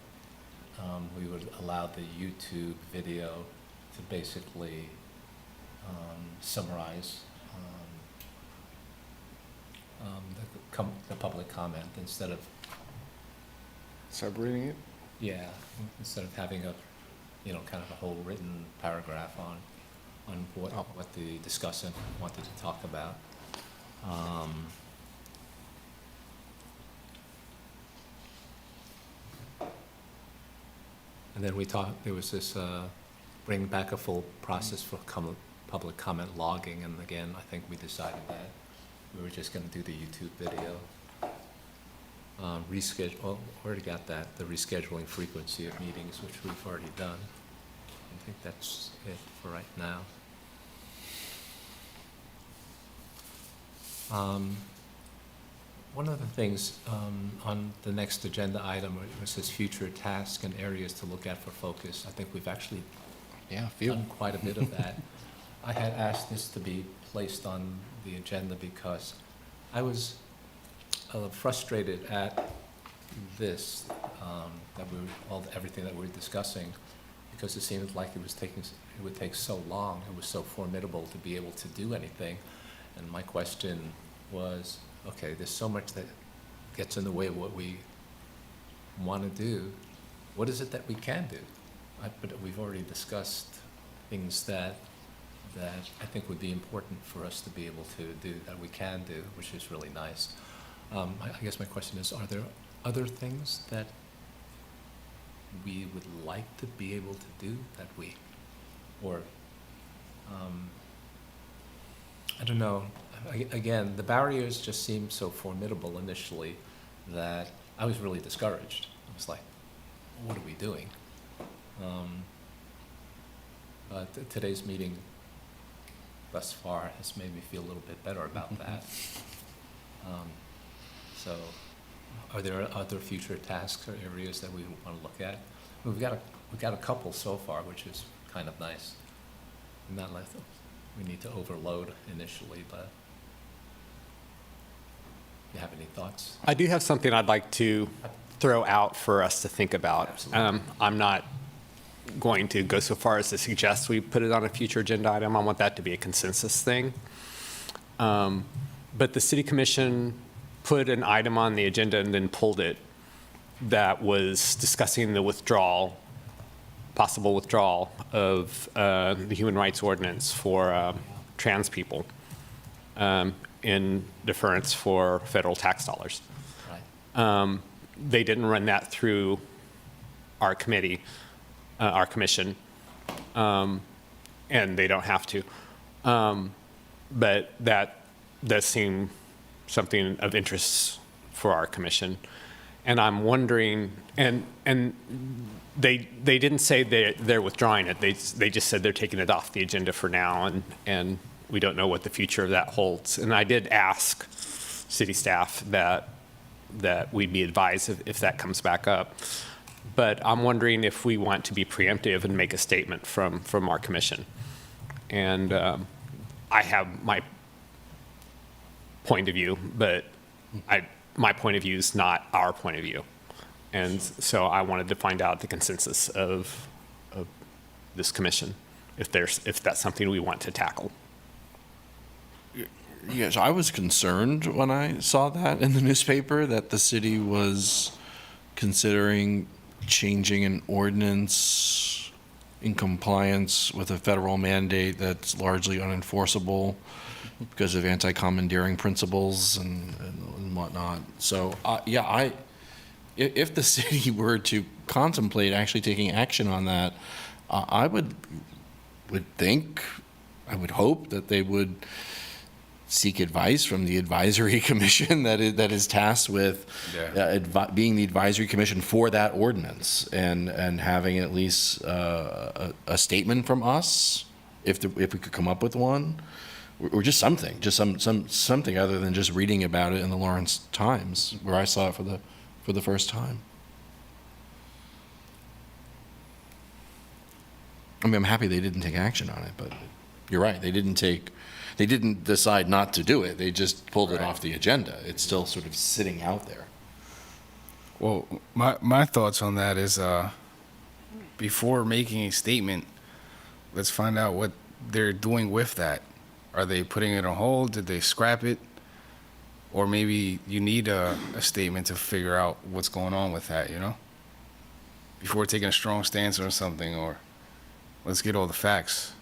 we would allow the YouTube video to basically summarize the public comment instead of, Separating it? yeah, instead of having a, kind of a whole written paragraph on what the discussant wanted to talk about. And then there was this, bring back a full process for public comment logging, and again, I think we decided that we were just gonna do the YouTube video. Reschedule, already got that, the rescheduling frequency of meetings, which we've already done. I think that's it for right now. One of the things on the next agenda item was this future tasks and areas to look at for focus. I think we've actually done quite a bit of that. I had asked this to be placed on the agenda because I was frustrated at this, everything that we were discussing, because it seemed like it would take so long. It was so formidable to be able to do anything. And my question was, okay, there's so much that gets in the way of what we want to do. what is it that we can do? But we've already discussed things that I think would be important for us to be able to do, that we can do, which is really nice. I guess my question is, are there other things that we would like to be able to do that we, or, I don't know. Again, the barriers just seemed so formidable initially that I was really discouraged. I was like, what are we doing? But today's meeting thus far has made me feel a little bit better about that. So are there other future tasks or areas that we want to look at? We've got a couple so far, which is kind of nice. Not like we need to overload initially, but you have any thoughts? I do have something I'd like to throw out for us to think about. Absolutely. I'm not going to go so far as to suggest we put it on a future agenda item. I want that to be a consensus thing. But the city commission put an item on the agenda and then pulled it that was discussing the withdrawal, possible withdrawal of the human rights ordinance for trans people in deference for federal tax dollars. Right. They didn't run that through our committee, our commission, and they don't have to. But that does seem something of interest for our commission. And I'm wondering, and they didn't say they're withdrawing it. They just said they're taking it off the agenda for now, and we don't know what the future of that holds. And I did ask city staff that we'd be advised if that comes back up. But I'm wondering if we want to be preemptive and make a statement from our commission. And I have my point of view, but my point of view is not our point of view. And so I wanted to find out the consensus of this commission, if that's something we want to tackle. Yes, I was concerned when I saw that in the newspaper that the city was considering changing an ordinance in compliance with a federal mandate that's largely unenforceable because of anti-commandeering principles and whatnot. So, yeah, if the city were to contemplate actually taking action on that, I would hope that they would seek advice from the advisory commission that is tasked with being the advisory commission for that ordinance and having at least a statement from us if we could come up with one, or just something other than just reading about it in the Lawrence Times where I saw it for the first time. I mean, I'm happy they didn't take action on it, but you're right, they didn't decide not to do it. They just pulled it off the agenda. It's still sort of sitting out there. Well, my thoughts on that is before making a statement, let's find out what they're doing with that. Are they putting it on hold? Did they scrap it? Or maybe you need a statement to figure out what's going on with that, before taking a strong stance on something, or let's get all the facts.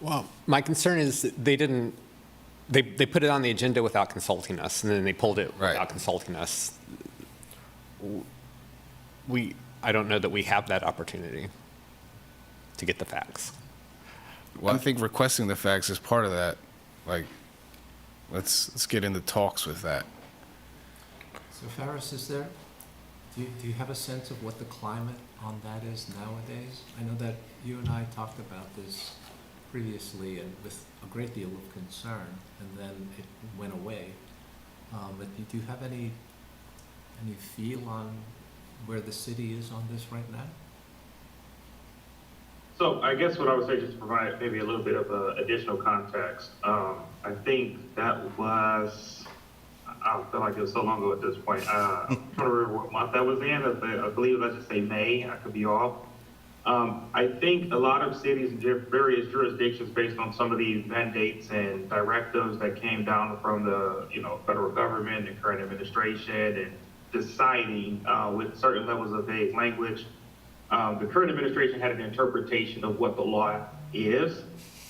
Well, my concern is that they put it on the agenda without consulting us, and then they pulled it without consulting us. I don't know that we have that opportunity to get the facts. Well, I think requesting the facts is part of that. Like, let's get into talks with that. So Faris, do you have a sense of what the climate on that is nowadays? I know that you and I talked about this previously and with a great deal of concern, and then it went away. But do you have any feel on where the city is on this right now? So I guess what I would say, just to provide maybe a little bit of additional context, I think that was, I feel like it was so long ago at this point. I'm trying to remember what month that was in. I believe, let's just say May. I could be off. I think a lot of cities and various jurisdictions, based on some of these mandates and directives that came down from the federal government and current administration, and deciding with certain levels of vague language. The current administration had an interpretation of what the law is.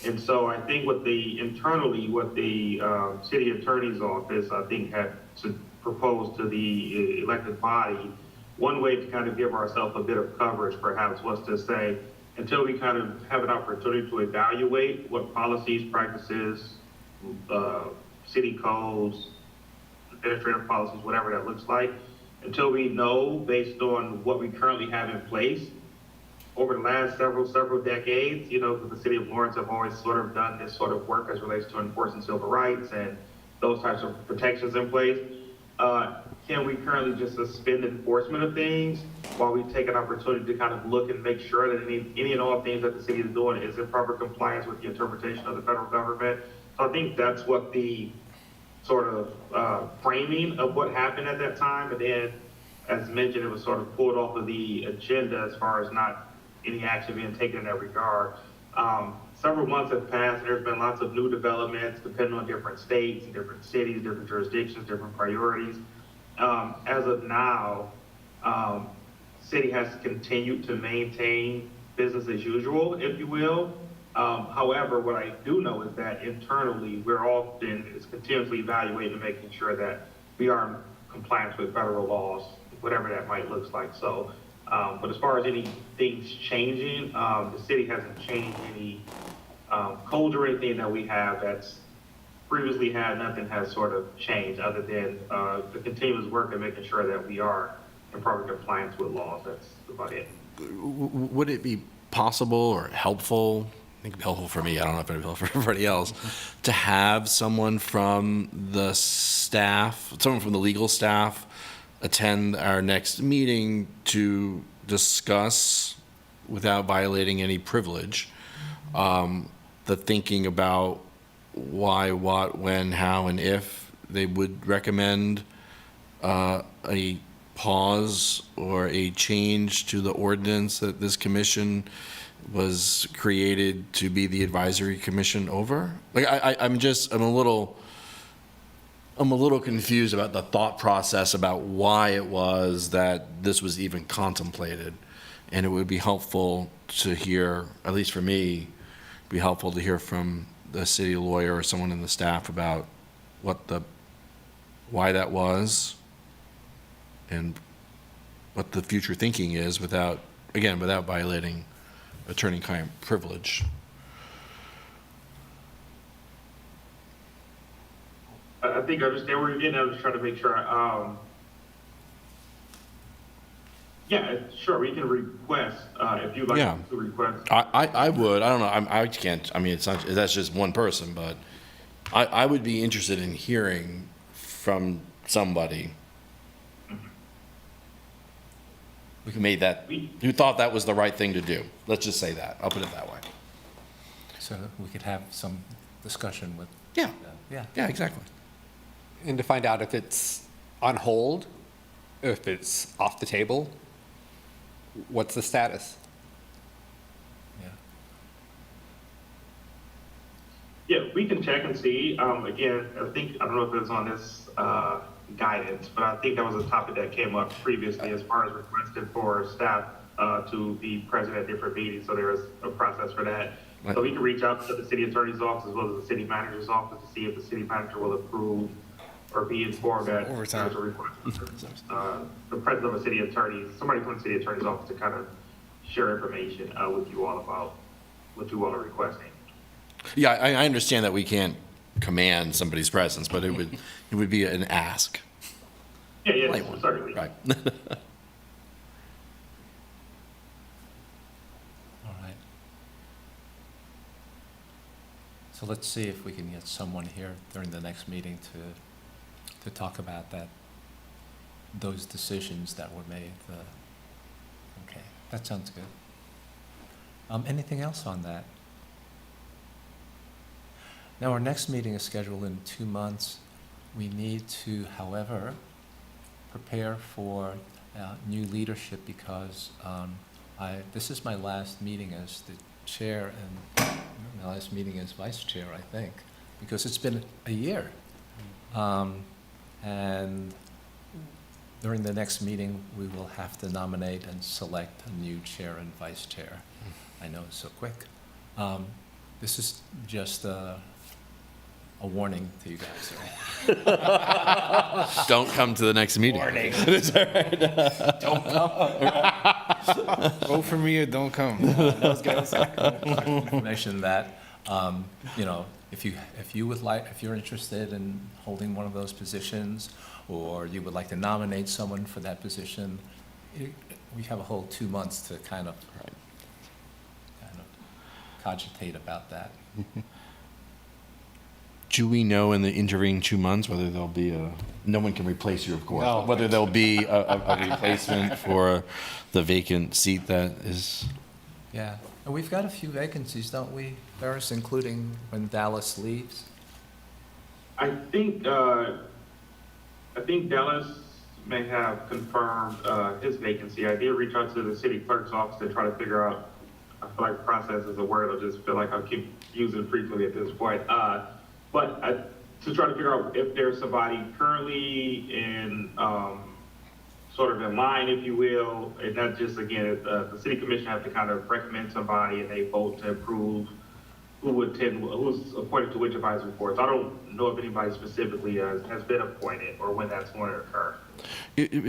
And so I think what the city attorney's office, I think, had to propose to the elected body, one way to kind of give ourselves a bit of coverage perhaps was to say, until we kind of have an opportunity to evaluate what policies, practices, city codes, administrative policies, whatever that looks like, until we know based on what we currently have in place over the last several decades, you know, the city of Lawrence have always sort of done this sort of work as relates to enforcing civil rights and those types of protections in place. Can we currently just suspend enforcement of things while we take an opportunity to kind of look and make sure that any and all things that the city is doing is in proper compliance with the interpretation of the federal government? So I think that's what the sort of framing of what happened at that time. And then, as mentioned, it was sort of pulled off of the agenda as far as not any action being taken in that regard. Several months have passed, and there's been lots of new developments depending on different states, different cities, different jurisdictions, different priorities. As of now, city has continued to maintain business as usual, if you will. However, what I do know is that internally, we're often continuously evaluating and making sure that we are in compliance with federal laws, whatever that might look like. So, but as far as any things changing, the city hasn't changed any codes or anything that we have that's previously had. Nothing has sort of changed other than the continuous work and making sure that we are in proper compliance with laws. That's about it. Would it be possible or helpful, I think it'd be helpful for me, I don't know if it'd be helpful for everybody else, to have someone from the staff, someone from the legal staff attend our next meeting to discuss, without violating any privilege, the thinking about why, what, when, how, and if they would recommend a pause or a change to the ordinance that this commission was created to be the advisory commission over? Like, I'm a little confused about the thought process about why it was that this was even contemplated. And it would be helpful to hear, at least for me, be helpful to hear from the city lawyer or someone in the staff about why that was and what the future thinking is without violating attorney-client privilege. I think I understand where you're getting at. I'm just trying to make sure. Yeah, sure. We can request if you'd like to request. I would. I don't know. I can't. I mean, it's not. That's just one person, but I would be interested in hearing from somebody who thought that was the right thing to do. Let's just say that. I'll put it that way. So we could have some discussion with. Yeah. Yeah, Exactly. And to find out if it's on hold, if it's off the table, what's the status? Yeah. Yeah, we can check and see. Again, I don't know if it was on this guidance, but I think that was a topic that came up previously as far as requested for staff to be present at different meetings. So there is a process for that. Right. So we can reach out to the city attorney's office as well as the city manager's office to see if the city manager will approve or be informed that there's a request. The president of the city attorney, somebody from the city attorney's office to kind of share information with you all about what you all are requesting. Yeah, I understand that we can't command somebody's presence, but it would be an ask. Yeah, Light one. certainly. Right. All right. So let's see if we can get someone here during the next meeting to talk about those decisions that were made. Okay, that sounds good. Anything else on that? Now, our next meeting is scheduled in 2 months. We need to, however, prepare for new leadership because this is my last meeting as the chair and my last meeting as vice chair, I think, because it's been a year. And during the next meeting, we will have to nominate and select a new chair and vice chair. I know it's so quick. This is just a warning to you guys. Don't come to the next meeting. Vote for me or don't come. Information that, you know, if you're interested in holding one of those positions, or you would like to nominate someone for that position, we have a whole 2 months to kind of cogitate about that. Do we know in the intervening 2 months whether there'll be no one can replace you, of course, No. but whether there'll be a replacement for the vacant seat that is? Yeah, and we've got a few vacancies, don't we, Ferris, including when Dallas leaves? I think Dallas may have confirmed his vacancy. I did reach out to the city clerk's office to try to figure out, I feel like process is a word I just feel like I keep using frequently at this point. But to try to figure out if there's somebody currently in sort of in line, if you will, and not just, again, the city commission have to kind of recommend somebody and they vote to approve who's appointed to which advisory boards. I don't know if anybody specifically has been appointed or when that's going to occur.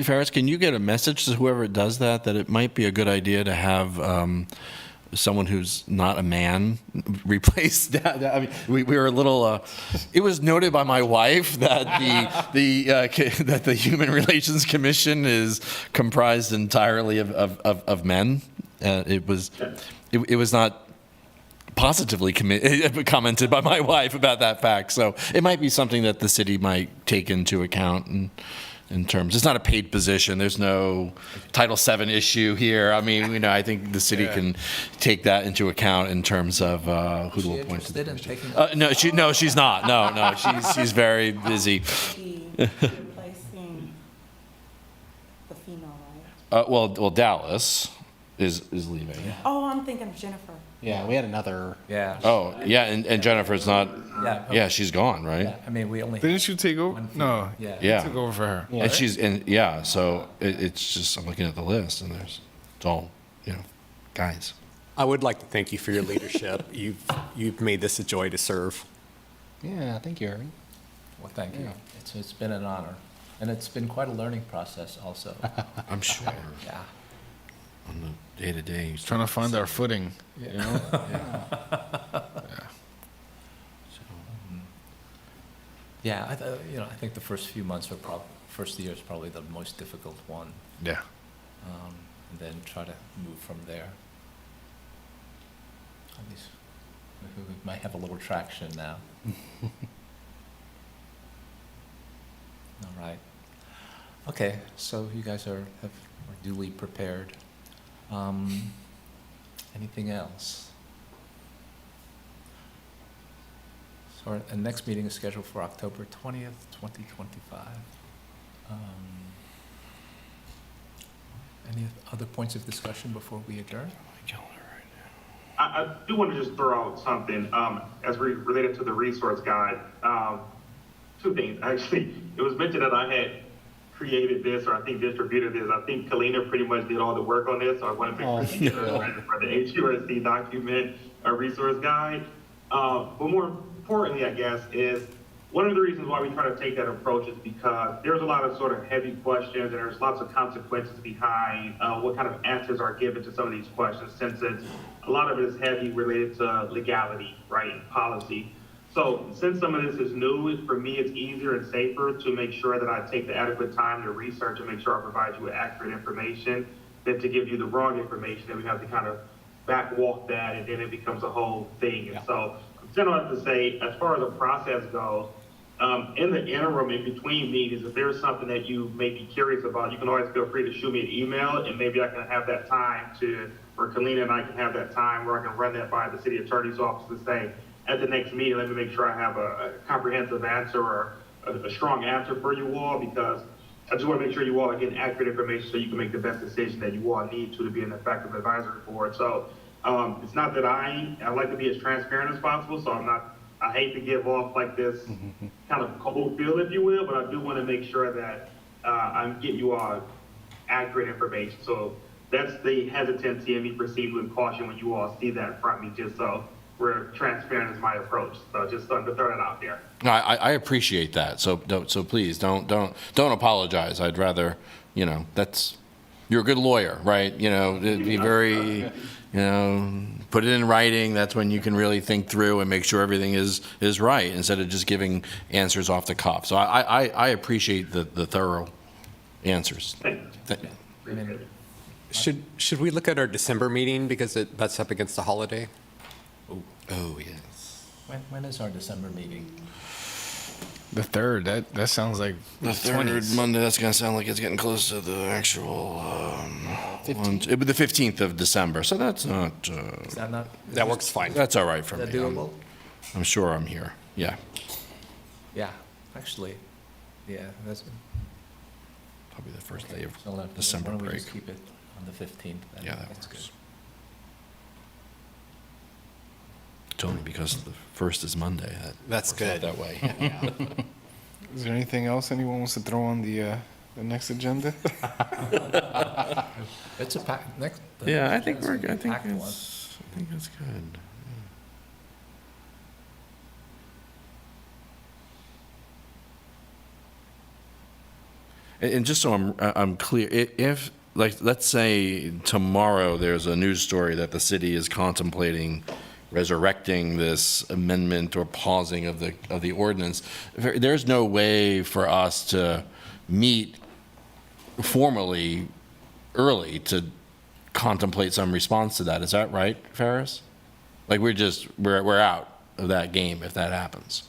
Ferris, can you get a message to whoever does that it might be a good idea to have someone who's not a man replace that? I mean, we were a little. It was noted by my wife that that the Human Relations Commission is comprised entirely of men. It was not positively commented by my wife about that fact. So it might be something that the city might take into account in terms. It's not a paid position. There's no Title VII issue here. I mean, I think the city can take that into account in terms of who to appoint to the Interested in commission. taking? No, she's not. No, she's very busy. Replacing the female, right? Well, Dallas is leaving. Oh, I'm thinking of Jennifer. Yeah, we had another. Yeah. Oh, yeah, and Jennifer's not. Yeah. Yeah, she's gone, right? Yeah, I mean, we only. Didn't you take over? One No. female. Yeah. Yeah. Took over for her. Yeah. And so it's just, I'm looking at the list and it's all, guys. I would like to thank you for your leadership. You've made this a joy to serve. Yeah, thank you, Irving. Well, thank you. Yeah. It's been an honor. And it's been quite a learning process also. I'm sure Yeah. on the day-to-day. Trying to find our footing. Yeah, I think the first few months first year is probably the most difficult one. Yeah. And then try to move from there. At least we might have a little traction now. All right. Okay, so you guys are duly prepared. Anything else? So our next meeting is scheduled for October 20th, 2025. Any other points of discussion before we adjourn? I do want to just throw out something as related to the resource guide. Two things, actually. It was mentioned that I had created this, or I think distributed this. I think Kalina pretty much did all the work on this, so I want to make sure for the HuRC document a resource guide. But more importantly, I guess, is one of the reasons why we try to take that approach is because there's a lot of sort of heavy questions and there's lots of consequences behind what kind of answers are given to some of these questions, since a lot of it is heavy related to legality, right, and policy. So since some of this is new, for me, it's easier and safer to make sure that I take the adequate time to research and make sure I provide you with accurate information than to give you the wrong information and we have to kind of backwalk that and then it becomes a whole thing. And so I'm still going to have to say, as far as the process goes, in the interim, in between meetings, if there's something that you may be curious about, you can always feel free to shoot me an email and maybe I can have that time or Kalina and I can have that time where I can run that by the city attorney's office and say, at the next meeting, let me make sure I have a comprehensive answer or a strong answer for you all, because I just want to make sure you all are getting accurate information so you can make the best decision that you all need to be an effective advisory board. So it's not that I like to be as transparent as possible, so I hate to give off like this kind of cold feel, if you will, but I do want to make sure that I'm getting you all accurate information. So that's the hesitancy and me proceed with caution when you all see that from me, just so we're transparent is my approach. So just to throw that out there. No, I appreciate that. So please don't apologize. I'd rather, you're a good lawyer, right? Be very, put it in writing. That's when you can really think through and make sure everything is right instead of just giving answers off the cuff. So I appreciate the thorough answers. Appreciate it. Should we look at our December meeting because it butts up against the holiday? Oh, yes. When is our December meeting? The 3rd, that sounds like The third 20s. Monday, that's going to sound like it's getting close to the actual, it'd be the 15th of December. So that's not, Is that not? That works fine. that's all right for Is me. that doable? I'm sure I'm here. Yeah. Yeah, actually, yeah, that's. Probably the first day of So we'll have to- December why don't we break. just keep it on the 15th? then? Yeah, that That's works. good. It's only because the first is Monday. That's works out good. that way. Is there anything else anyone wants to throw on the next agenda? It's a pack, next. Yeah, I think it's a packed one. I think it's good. And just so I'm clear, if, like, let's say tomorrow there's a news story that the city is contemplating resurrecting this amendment or pausing of the ordinance, there's no way for us to meet formally early to contemplate some response to that. Is that right, Ferris? Like, we're out of that game if that happens.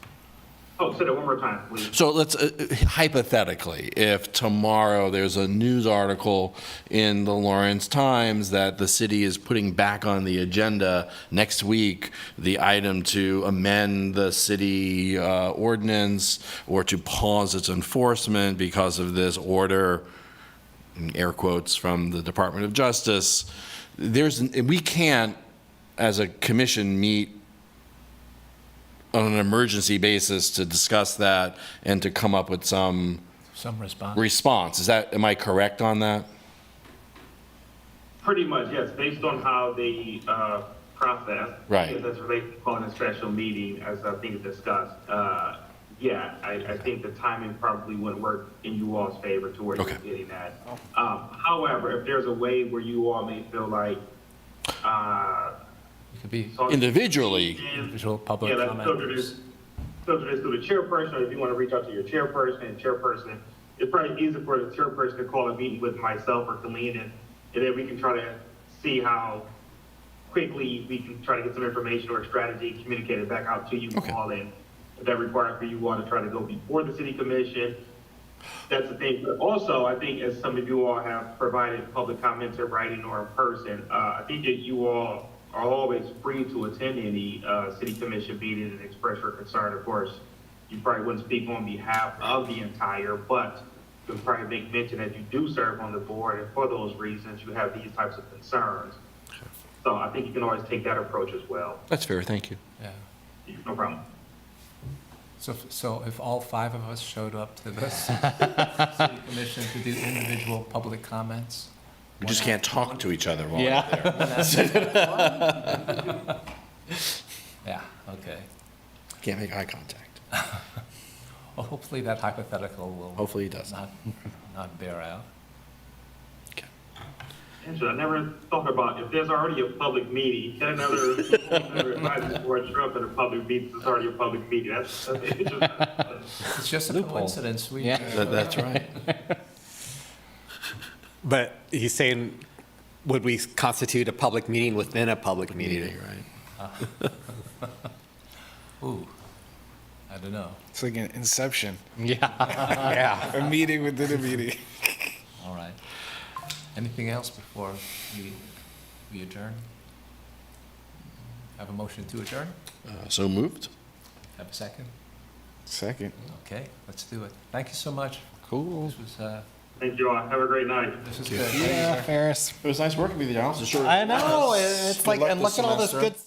Oh, say that one more time, please. So let's, hypothetically, if tomorrow there's a news article in the Lawrence Times that the city is putting back on the agenda next week, the item to amend the city ordinance or to pause its enforcement because of this order, in air quotes, from the Department of Justice, we can't, as a commission, meet on an emergency basis to discuss that and to come up with some Some response. response. Am I correct on that? Pretty much, yes, based on how the process. Right. That's related to calling a special meeting, as I think discussed. Yeah, I think the timing probably wouldn't work in you all's favor to where you're Okay. getting at. However, if there's a way where you all may feel like, It could be Individually, individual public yeah, let's filter comment. this through the chairperson, or if you want to reach out to your chairperson, it's probably easier for the chairperson to call a meeting with myself or Colleen, and then we can try to see how quickly we can try to get some information or strategy communicated back out to you all, and if that requires for you all to try to go before the city commission, that's the thing. But also, I think as some of you all have provided public comments in writing or in person, I think that you all are always free to attend any city commission meeting and express your concern. Of course, you probably wouldn't speak on behalf of the entire, but you can probably make mention that you do serve on the board, and for those reasons, you have these types of concerns. So I think you can always take that approach as well. that's fair, thank you. Yeah. No problem. So if all 5 of us showed up to this city commission to do individual public comments? We just can't talk to each other while we're there. Yeah, okay. Can't make eye contact. Well, hopefully that hypothetical will. Hopefully it doesn't. Not bear out. Okay. Angela, I never thought about if there's already a public meeting, can another advisory board show up at a public meeting, it's already a public meeting. That's interesting. It's just a coincidence. That's right. But he's saying, would we constitute a public meeting within a public meeting? Right. Ooh, I don't know. It's like an inception. Yeah. A meeting within a meeting. All right. Anything else before we adjourn? Have a motion to adjourn? So moved? Have a second? Second. Okay, let's do it. Thank you so much. Cool. This was, Thank you all. Have a great night. this was good. Yeah, Ferris. It was nice working with you, Alice. I know. It's like, luck and this look at all this semester. good